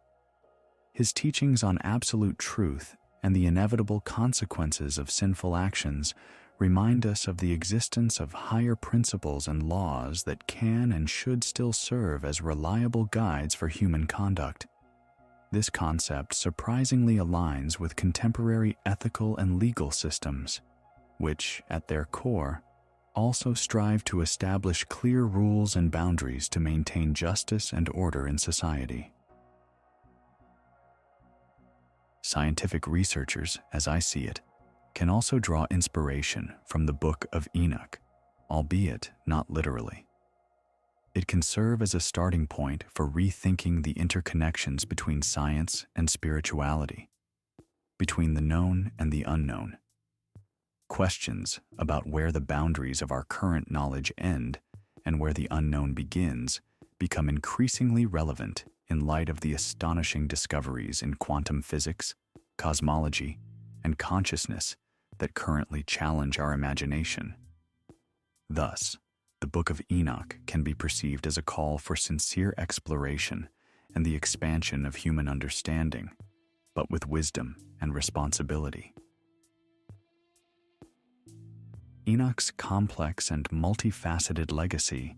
His teachings on absolute truth and the inevitable consequences of sinful actions remind us of the existence of higher principles and laws that can and should still serve as reliable guides for human conduct. This concept surprisingly aligns with contemporary ethical and legal systems, which, at their core, also strive to establish clear rules and boundaries to maintain justice and order in society. Scientific researchers, as I see it, can also draw inspiration from the Book of Enoch, albeit not literally. It can serve as a starting point for rethinking the interconnections between science and spirituality, between the known and the unknown. Questions about where the boundaries of our current knowledge end and where the unknown begins become increasingly relevant in light of the astonishing discoveries in quantum physics, cosmology, and consciousness that currently challenge our imagination. Thus, the Book of Enoch can be perceived as a call for sincere exploration and the expansion of human understanding, but with wisdom and responsibility. Enoch's complex and multifaceted legacy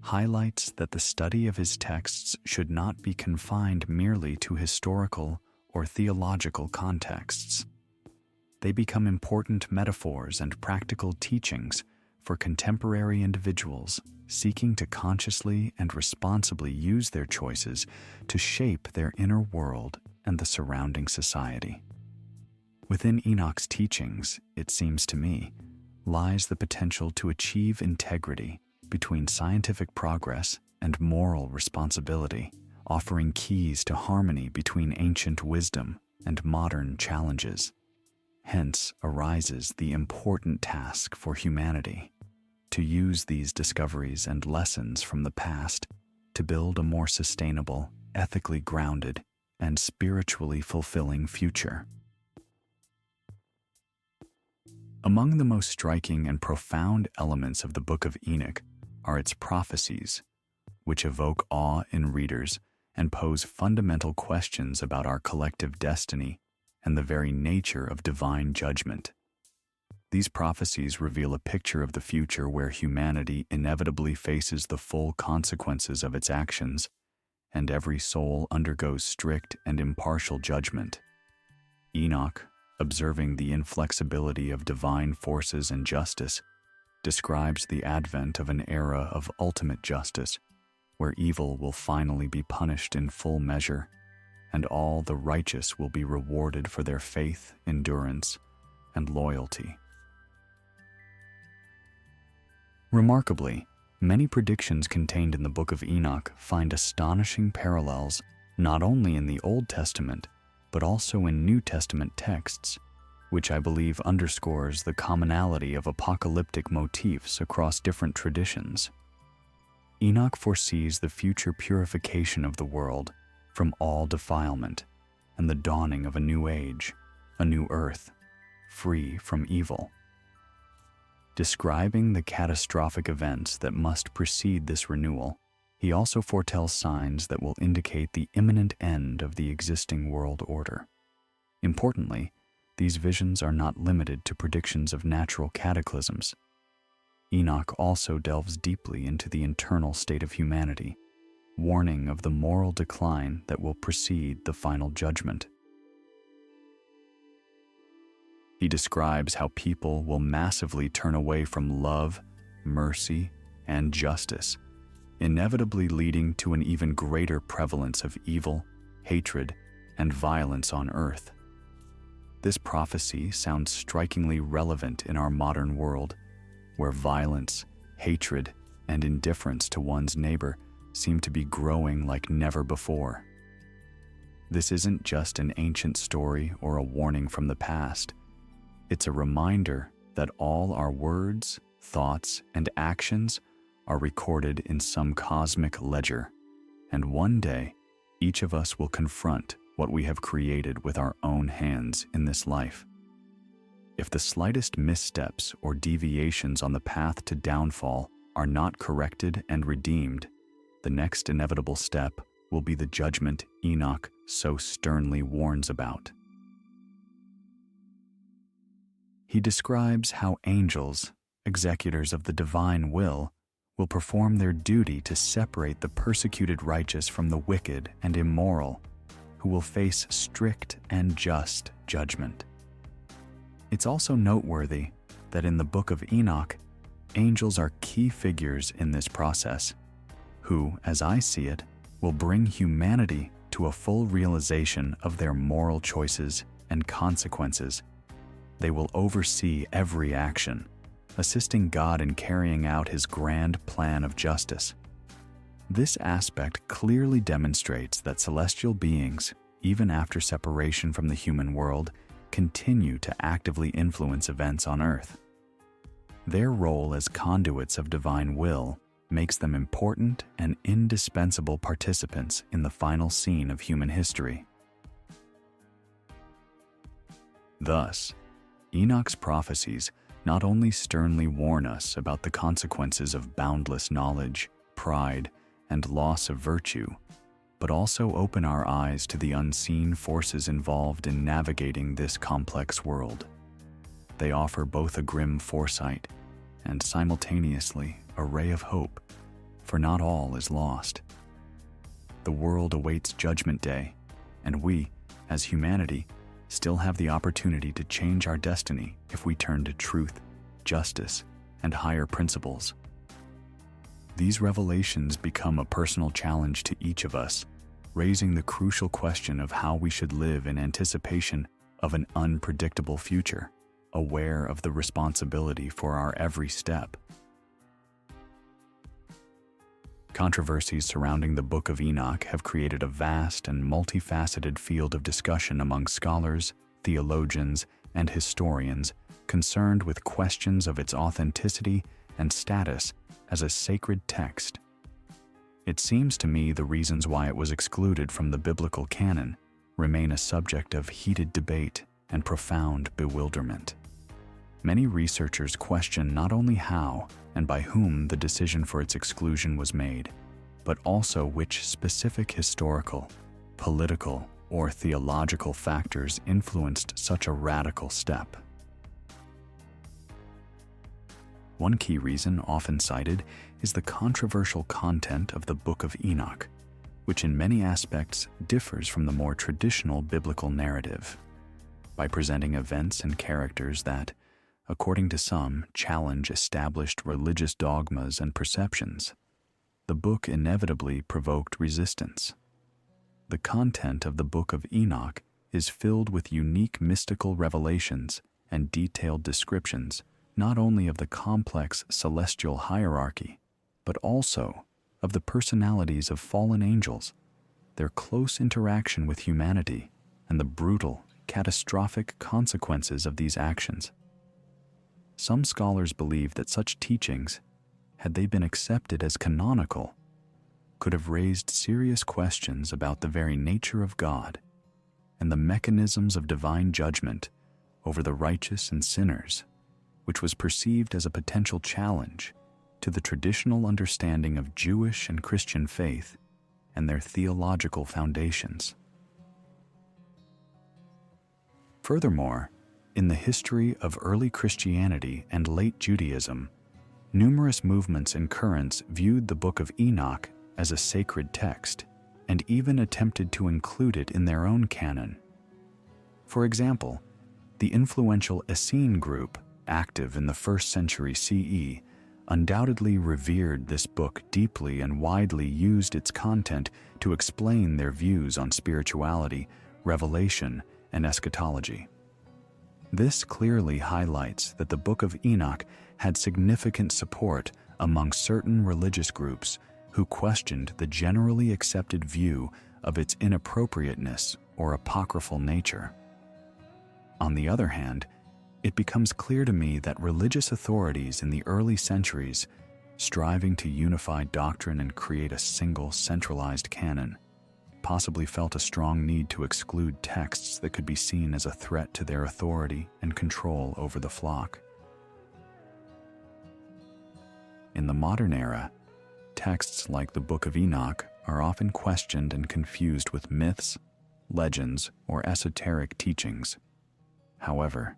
highlights that the study of his texts should not be confined merely to historical or theological contexts. They become important metaphors and practical teachings for contemporary individuals seeking to consciously and responsibly use their choices to shape their inner world and the surrounding society. Within Enoch's teachings, it seems to me, lies the potential to achieve integrity between scientific progress and moral responsibility, offering keys to harmony between ancient wisdom and modern challenges. Hence arises the important task for humanity to use these discoveries and lessons from the past to build a more sustainable, ethically grounded, and spiritually fulfilling future. Among the most striking and profound elements of the Book of Enoch are its prophecies, which evoke awe in readers and pose fundamental questions about our collective destiny and the very nature of divine judgment. These prophecies reveal a picture of the future where humanity inevitably faces the full consequences of its actions, and every soul undergoes strict and impartial judgment. Enoch, observing the inflexibility of divine forces and justice, describes the advent of an era of ultimate justice, where evil will finally be punished in full measure, and all the righteous will be rewarded for their faith, endurance, and loyalty. Remarkably, many predictions contained in the Book of Enoch find astonishing parallels not only in the Old Testament, but also in New Testament texts, which I believe underscores the commonality of apocalyptic motifs across different traditions. Enoch foresees the future purification of the world from all defilement and the dawning of a new age, a new earth, free from evil. Describing the catastrophic events that must precede this renewal, he also foretells signs that will indicate the imminent end of the existing world order. Importantly, these visions are not limited to predictions of natural cataclysms. Enoch also delves deeply into the internal state of humanity, warning of the moral decline that will precede the final judgment. He describes how people will massively turn away from love, mercy, and justice, inevitably leading to an even greater prevalence of evil, hatred, and violence on earth. This prophecy sounds strikingly relevant in our modern world, where violence, hatred, and indifference to one's neighbor seem to be growing like never before. This isn't just an ancient story or a warning from the past. It's a reminder that all our words, thoughts, and actions are recorded in some cosmic ledger, and one day, each of us will confront what we have created with our own hands in this life. If the slightest missteps or deviations on the path to downfall are not corrected and redeemed, the next inevitable step will be the judgment Enoch so sternly warns about. He describes how angels, executors of the divine will perform their duty to separate the persecuted righteous from the wicked and immoral, who will face strict and just judgment. It's also noteworthy that in the Book of Enoch, angels are key figures in this process, who, as I see it, will bring humanity to a full realization of their moral choices and consequences. They will oversee every action, assisting God in carrying out his grand plan of justice. This aspect clearly demonstrates that celestial beings, even after separation from the human world, continue to actively influence events on earth. Their role as conduits of divine will makes them important and indispensable participants in the final scene of human history. Thus, Enoch's prophecies not only sternly warn us about the consequences of boundless knowledge, pride, and loss of virtue, but also open our eyes to the unseen forces involved in navigating this complex world. They offer both a grim foresight and simultaneously a ray of hope, for not all is lost. The world awaits Judgment Day, and we, as humanity, still have the opportunity to change our destiny if we turn to truth, justice, and higher principles. These revelations become a personal challenge to each of us, raising the crucial question of how we should live in anticipation of an unpredictable future, aware of the responsibility for our every step. Controversies surrounding the Book of Enoch have created a vast and multifaceted field of discussion among scholars, theologians, and historians concerned with questions of its authenticity and status as a sacred text. It seems to me the reasons why it was excluded from the biblical canon remain a subject of heated debate and profound bewilderment. Many researchers question not only how and by whom the decision for its exclusion was made, but also which specific historical, political, or theological factors influenced such a radical step. One key reason often cited is the controversial content of the Book of Enoch, which in many aspects differs from the more traditional biblical narrative. By presenting events and characters that, according to some, challenge established religious dogmas and perceptions, the book inevitably provoked resistance. The content of the Book of Enoch is filled with unique mystical revelations and detailed descriptions not only of the complex celestial hierarchy, but also of the personalities of fallen angels, their close interaction with humanity, and the brutal, catastrophic consequences of these actions. Some scholars believe that such teachings, had they been accepted as canonical, could have raised serious questions about the very nature of God and the mechanisms of divine judgment over the righteous and sinners, which was perceived as a potential challenge to the traditional understanding of Jewish and Christian faith and their theological foundations. Furthermore, in the history of early Christianity and late Judaism, numerous movements and currents viewed the Book of Enoch as a sacred text and even attempted to include it in their own canon. For example, the influential Essene group, active in the 1st century CE, undoubtedly revered this book deeply and widely used its content to explain their views on spirituality, revelation, and eschatology. This clearly highlights that the Book of Enoch had significant support among certain religious groups who questioned the generally accepted view of its inappropriateness or apocryphal nature. On the other hand, it becomes clear to me that religious authorities in the early centuries, striving to unify doctrine and create a single centralized canon, possibly felt a strong need to exclude texts that could be seen as a threat to their authority and control over the flock. In the modern era, texts like the Book of Enoch are often questioned and confused with myths, legends, or esoteric teachings. However,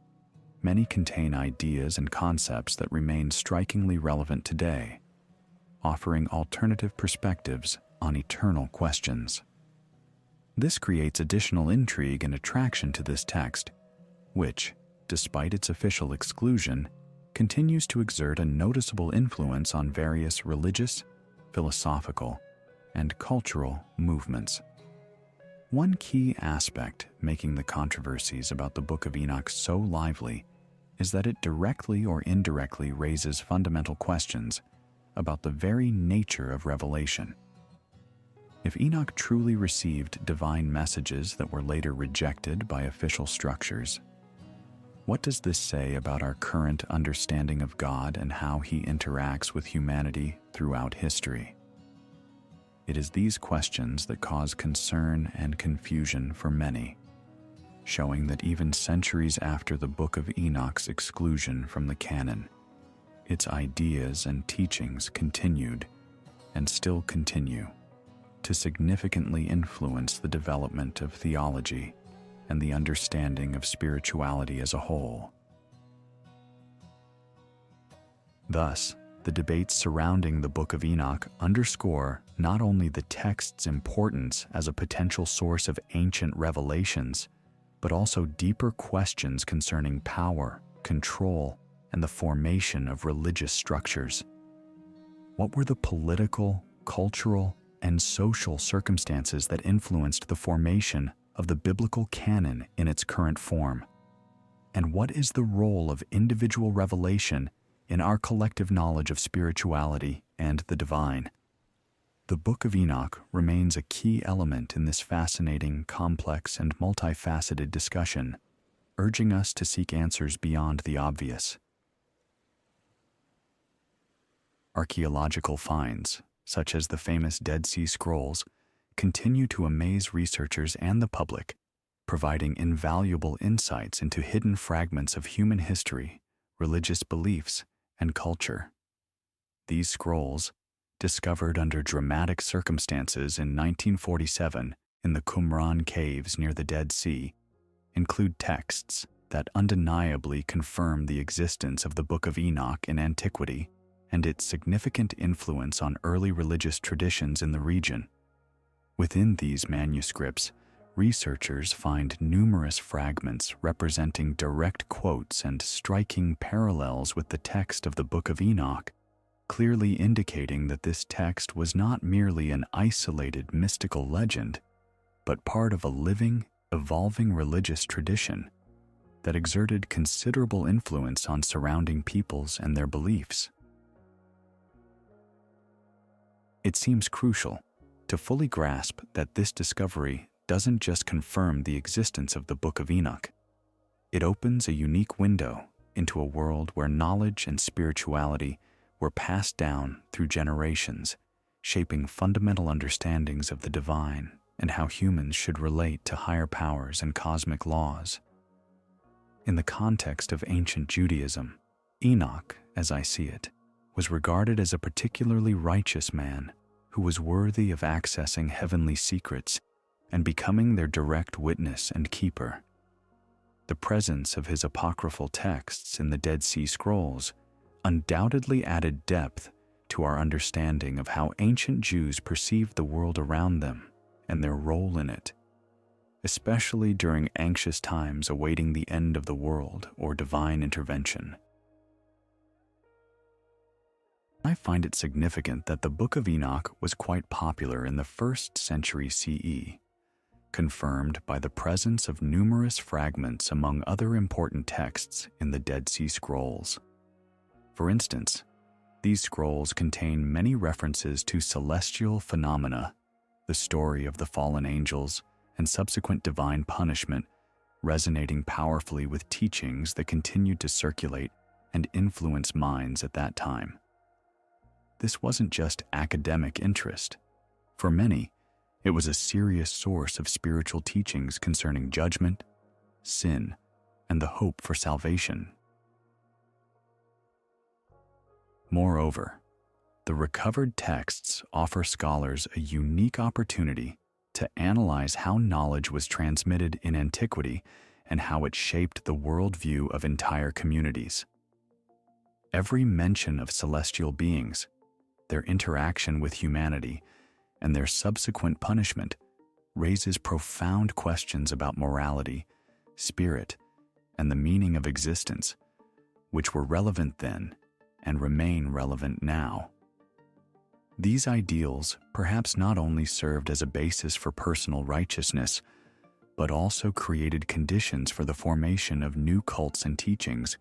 many contain ideas and concepts that remain strikingly relevant today, offering alternative perspectives on eternal questions. This creates additional intrigue and attraction to this text, which, despite its official exclusion, continues to exert a noticeable influence on various religious, philosophical, and cultural movements. One key aspect making the controversies about the Book of Enoch so lively is that it directly or indirectly raises fundamental questions about the very nature of revelation. If Enoch truly received divine messages that were later rejected by official structures, what does this say about our current understanding of God and how he interacts with humanity throughout history? It is these questions that cause concern and confusion for many, showing that even centuries after the Book of Enoch's exclusion from the canon, its ideas and teachings continued, and still continue, to significantly influence the development of theology and the understanding of spirituality as a whole. Thus, the debates surrounding the Book of Enoch underscore not only the text's importance as a potential source of ancient revelations, but also deeper questions concerning power, control, and the formation of religious structures. What were the political, cultural, and social circumstances that influenced the formation of the biblical canon in its current form? And what is the role of individual revelation in our collective knowledge of spirituality and the divine? The Book of Enoch remains a key element in this fascinating, complex, and multifaceted discussion, urging us to seek answers beyond the obvious. Archaeological finds, such as the famous Dead Sea Scrolls, continue to amaze researchers and the public, providing invaluable insights into hidden fragments of human history, religious beliefs, and culture. These scrolls, discovered under dramatic circumstances in 1947 in the Qumran caves near the Dead Sea, include texts that undeniably confirm the existence of the Book of Enoch in antiquity and its significant influence on early religious traditions in the region. Within these manuscripts, researchers find numerous fragments representing direct quotes and striking parallels with the text of the Book of Enoch, clearly indicating that this text was not merely an isolated mystical legend, but part of a living, evolving religious tradition that exerted considerable influence on surrounding peoples and their beliefs. It seems crucial to fully grasp that this discovery doesn't just confirm the existence of the Book of Enoch. It opens a unique window into a world where knowledge and spirituality were passed down through generations, shaping fundamental understandings of the divine and how humans should relate to higher powers and cosmic laws. In the context of ancient Judaism, Enoch, as I see it, was regarded as a particularly righteous man who was worthy of accessing heavenly secrets and becoming their direct witness and keeper. The presence of his apocryphal texts in the Dead Sea Scrolls undoubtedly added depth to our understanding of how ancient Jews perceived the world around them and their role in it, especially during anxious times awaiting the end of the world or divine intervention. I find it significant that the Book of Enoch was quite popular in the 1st century CE, confirmed by the presence of numerous fragments among other important texts in the Dead Sea Scrolls. For instance, these scrolls contain many references to celestial phenomena, the story of the fallen angels, and subsequent divine punishment, resonating powerfully with teachings that continued to circulate and influence minds at that time. This wasn't just academic interest. For many, it was a serious source of spiritual teachings concerning judgment, sin, and the hope for salvation. Moreover, the recovered texts offer scholars a unique opportunity to analyze how knowledge was transmitted in antiquity and how it shaped the worldview of entire communities. Every mention of celestial beings, their interaction with humanity, and their subsequent punishment raises profound questions about morality, spirit, and the meaning of existence, which were relevant then and remain relevant now. These ideals perhaps not only served as a basis for personal righteousness, but also created conditions for the formation of new cults and teachings,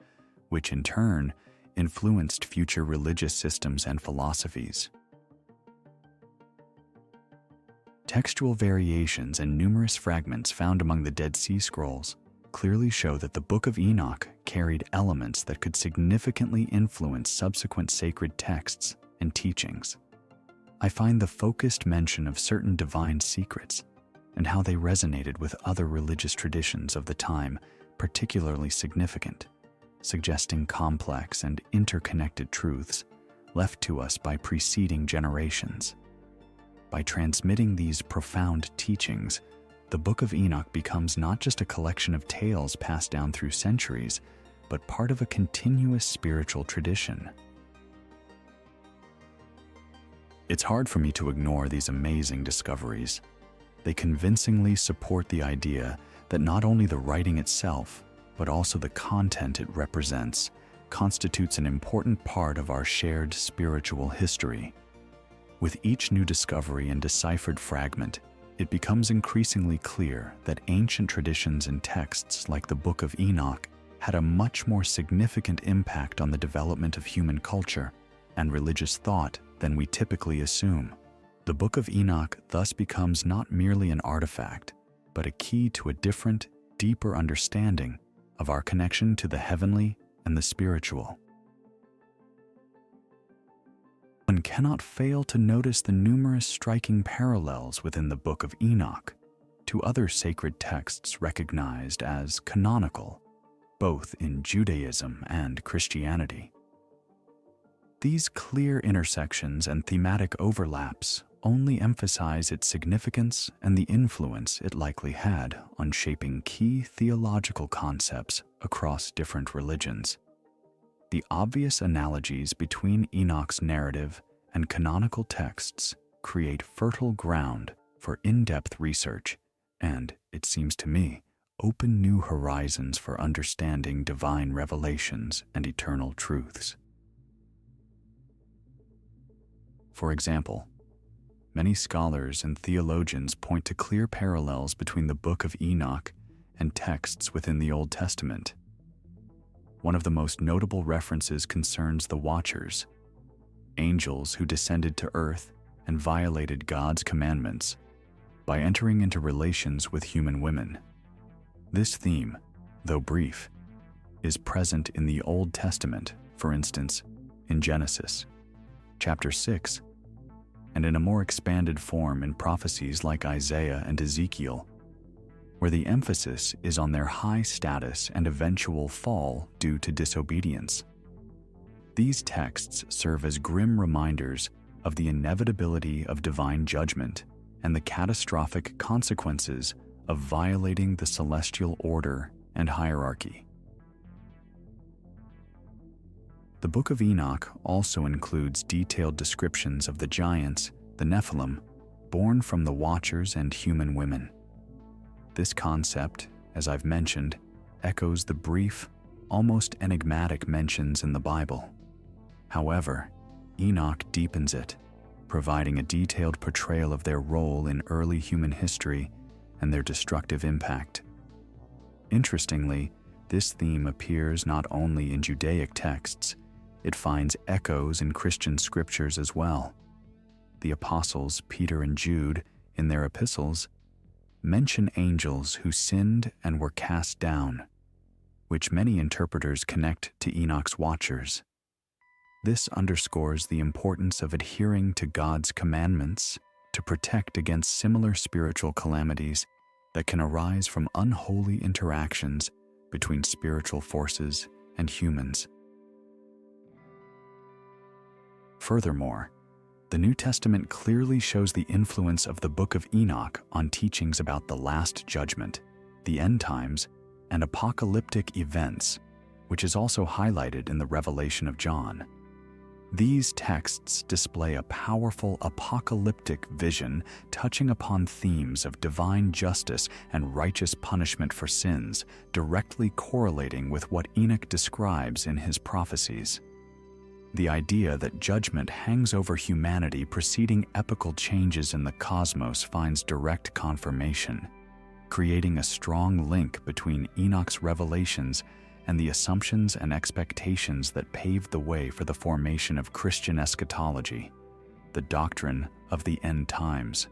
which in turn influenced future religious systems and philosophies. Textual variations and numerous fragments found among the Dead Sea Scrolls clearly show that the Book of Enoch carried elements that could significantly influence subsequent sacred texts and teachings. I find the focused mention of certain divine secrets and how they resonated with other religious traditions of the time particularly significant, suggesting complex and interconnected truths left to us by preceding generations. By transmitting these profound teachings, the Book of Enoch becomes not just a collection of tales passed down through centuries, but part of a continuous spiritual tradition. It's hard for me to ignore these amazing discoveries. They convincingly support the idea that not only the writing itself, but also the content it represents, constitutes an important part of our shared spiritual history. With each new discovery and deciphered fragment, it becomes increasingly clear that ancient traditions and texts like the Book of Enoch had a much more significant impact on the development of human culture and religious thought than we typically assume. The Book of Enoch thus becomes not merely an artifact, but a key to a different, deeper understanding of our connection to the heavenly and the spiritual. One cannot fail to notice the numerous striking parallels within the Book of Enoch to other sacred texts recognized as canonical, both in Judaism and Christianity. These clear intersections and thematic overlaps only emphasize its significance and the influence it likely had on shaping key theological concepts across different religions. The obvious analogies between Enoch's narrative and canonical texts create fertile ground for in-depth research and it seems to me, open new horizons for understanding divine revelations and eternal truths. For example, many scholars and theologians point to clear parallels between the Book of Enoch and texts within the Old Testament. One of the most notable references concerns the Watchers, angels who descended to earth and violated God's commandments by entering into relations with human women. This theme, though brief, is present in the Old Testament, for instance, in Genesis, chapter 6, and in a more expanded form in prophecies like Isaiah and Ezekiel, where the emphasis is on their high status and eventual fall due to disobedience. These texts serve as grim reminders of the inevitability of divine judgment and the catastrophic consequences of violating the celestial order and hierarchy. The Book of Enoch also includes detailed descriptions of the giants, the Nephilim, born from the Watchers and human women. This concept, as I've mentioned, echoes the brief, almost enigmatic mentions in the Bible. However, Enoch deepens it, providing a detailed portrayal of their role in early human history and their destructive impact. Interestingly, this theme appears not only in Judaic texts, it finds echoes in Christian scriptures as well. The apostles Peter and Jude, in their epistles, mention angels who sinned and were cast down, which many interpreters connect to Enoch's Watchers. This underscores the importance of adhering to God's commandments to protect against similar spiritual calamities that can arise from unholy interactions between spiritual forces and humans. Furthermore, the New Testament clearly shows the influence of the Book of Enoch on teachings about the Last Judgment, the end times, and apocalyptic events, which is also highlighted in the Revelation of John. These texts display a powerful apocalyptic vision touching upon themes of divine justice and righteous punishment for sins, directly correlating with what Enoch describes in his prophecies. The idea that judgment hangs over humanity preceding epochal changes in the cosmos finds direct confirmation, creating a strong link between Enoch's revelations and the assumptions and expectations that paved the way for the formation of Christian eschatology, the doctrine of the end times.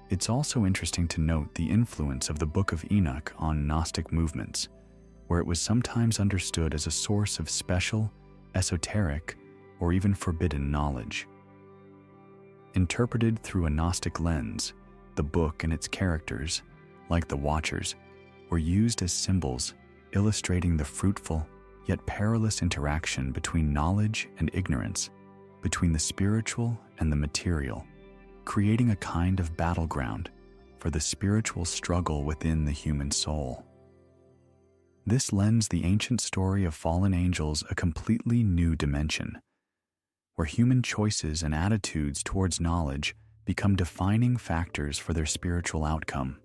It's also interesting to note the influence of the Book of Enoch on Gnostic movements, where it was sometimes understood as a source of special, esoteric, or even forbidden knowledge. Interpreted through a Gnostic lens, the book and its characters, like the Watchers, were used as symbols illustrating the fruitful yet perilous interaction between knowledge and ignorance, between the spiritual and the material, creating a kind of battleground for the spiritual struggle within the human soul. This lends the ancient story of fallen angels a completely new dimension, where human choices and attitudes towards knowledge become defining factors for their spiritual outcome.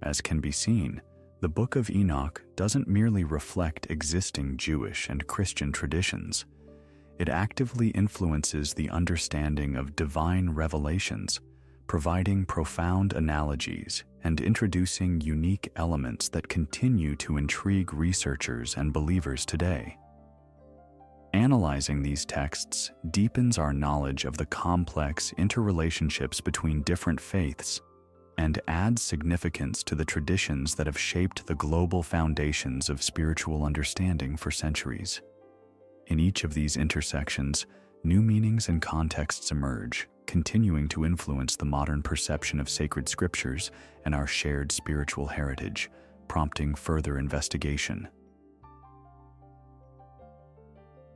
As can be seen, the Book of Enoch doesn't merely reflect existing Jewish and Christian traditions. It actively influences the understanding of divine revelations, providing profound analogies and introducing unique elements that continue to intrigue researchers and believers today. Analyzing these texts deepens our knowledge of the complex interrelationships between different faiths and adds significance to the traditions that have shaped the global foundations of spiritual understanding for centuries. In each of these intersections, new meanings and contexts emerge, continuing to influence the modern perception of sacred scriptures and our shared spiritual heritage, prompting further investigation.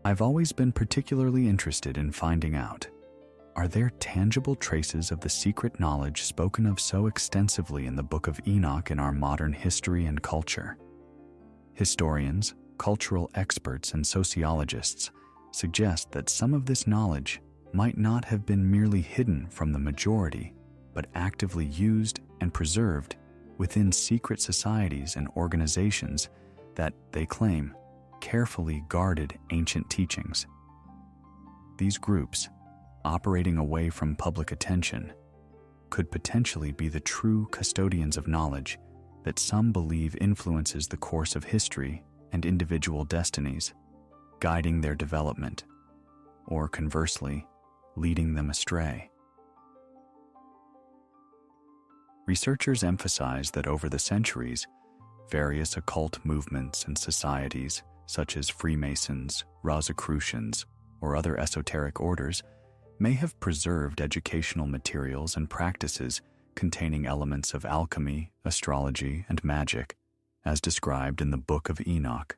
I've always been particularly interested in finding out, are there tangible traces of the secret knowledge spoken of so extensively in the Book of Enoch in our modern history and culture? Historians, cultural experts, and sociologists suggest that some of this knowledge might not have been merely hidden from the majority, but actively used and preserved within secret societies and organizations that, they claim, carefully guarded ancient teachings. These groups, operating away from public attention, could potentially be the true custodians of knowledge that some believe influences the course of history and individual destinies, guiding their development, or conversely, leading them astray. Researchers emphasize that over the centuries, various occult movements and societies, such as Freemasons, Rosicrucians, or other esoteric orders, may have preserved educational materials and practices containing elements of alchemy, astrology, and magic, as described in the Book of Enoch.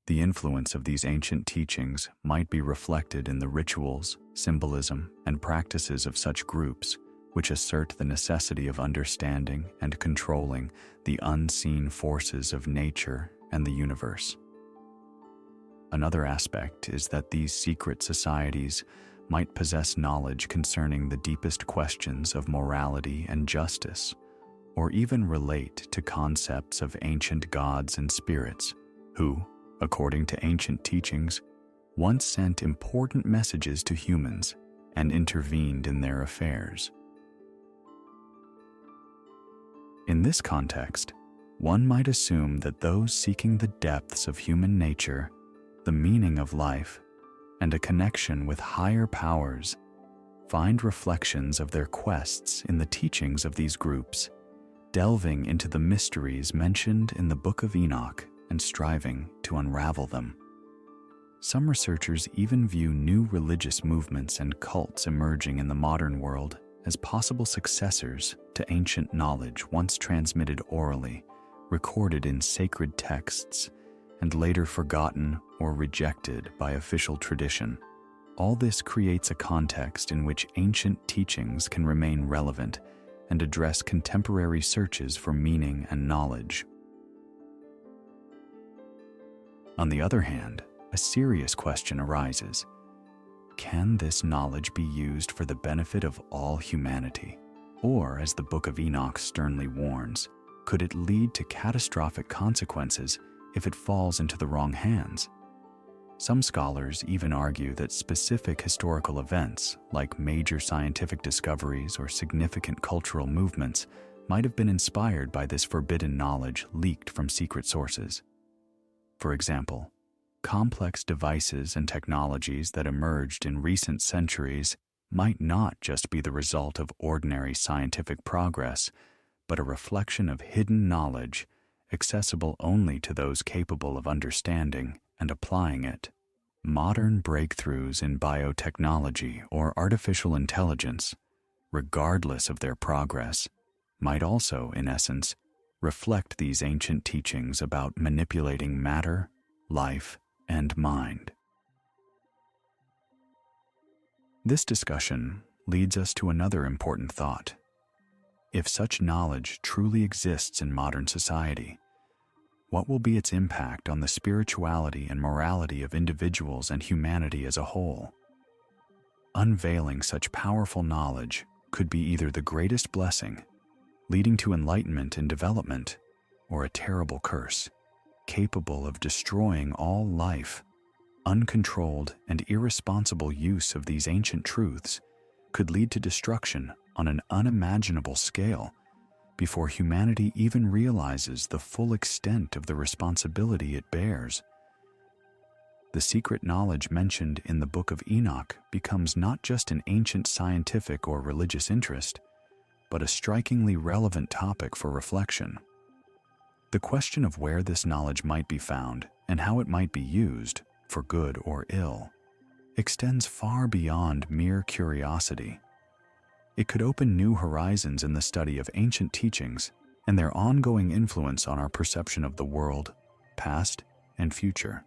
The influence of these ancient teachings might be reflected in the rituals, symbolism, and practices of such groups, which assert the necessity of understanding and controlling the unseen forces of nature and the universe. Another aspect is that these secret societies might possess knowledge concerning the deepest questions of morality and justice, or even relate to concepts of ancient gods and spirits who, according to ancient teachings, once sent important messages to humans and intervened in their affairs. In this context, one might assume that those seeking the depths of human nature, the meaning of life, and a connection with higher powers find reflections of their quests in the teachings of these groups, delving into the mysteries mentioned in the Book of Enoch and striving to unravel them. Some researchers even view new religious movements and cults emerging in the modern world as possible successors to ancient knowledge once transmitted orally, recorded in sacred texts, and later forgotten or rejected by official tradition. All this creates a context in which ancient teachings can remain relevant and address contemporary searches for meaning and knowledge. On the other hand, a serious question arises. Can this knowledge be used for the benefit of all humanity? Or, as the Book of Enoch sternly warns, could it lead to catastrophic consequences if it falls into the wrong hands? Some scholars even argue that specific historical events, like major scientific discoveries or significant cultural movements, might have been inspired by this forbidden knowledge leaked from secret sources. For example, complex devices and technologies that emerged in recent centuries might not just be the result of ordinary scientific progress, but a reflection of hidden knowledge accessible only to those capable of understanding and applying it. Modern breakthroughs in biotechnology or artificial intelligence, regardless of their progress, might also, in essence, reflect these ancient teachings about manipulating matter, life, and mind. This discussion leads us to another important thought. If such knowledge truly exists in modern society, what will be its impact on the spirituality and morality of individuals and humanity as a whole? Unveiling such powerful knowledge could be either the greatest blessing, leading to enlightenment and development, or a terrible curse, capable of destroying all life. Uncontrolled and irresponsible use of these ancient truths could lead to destruction on an unimaginable scale before humanity even realizes the full extent of the responsibility it bears. The secret knowledge mentioned in the Book of Enoch becomes not just an ancient scientific or religious interest, but a strikingly relevant topic for reflection. The question of where this knowledge might be found and how it might be used, for good or ill, extends far beyond mere curiosity. It could open new horizons in the study of ancient teachings and their ongoing influence on our perception of the world, past and future.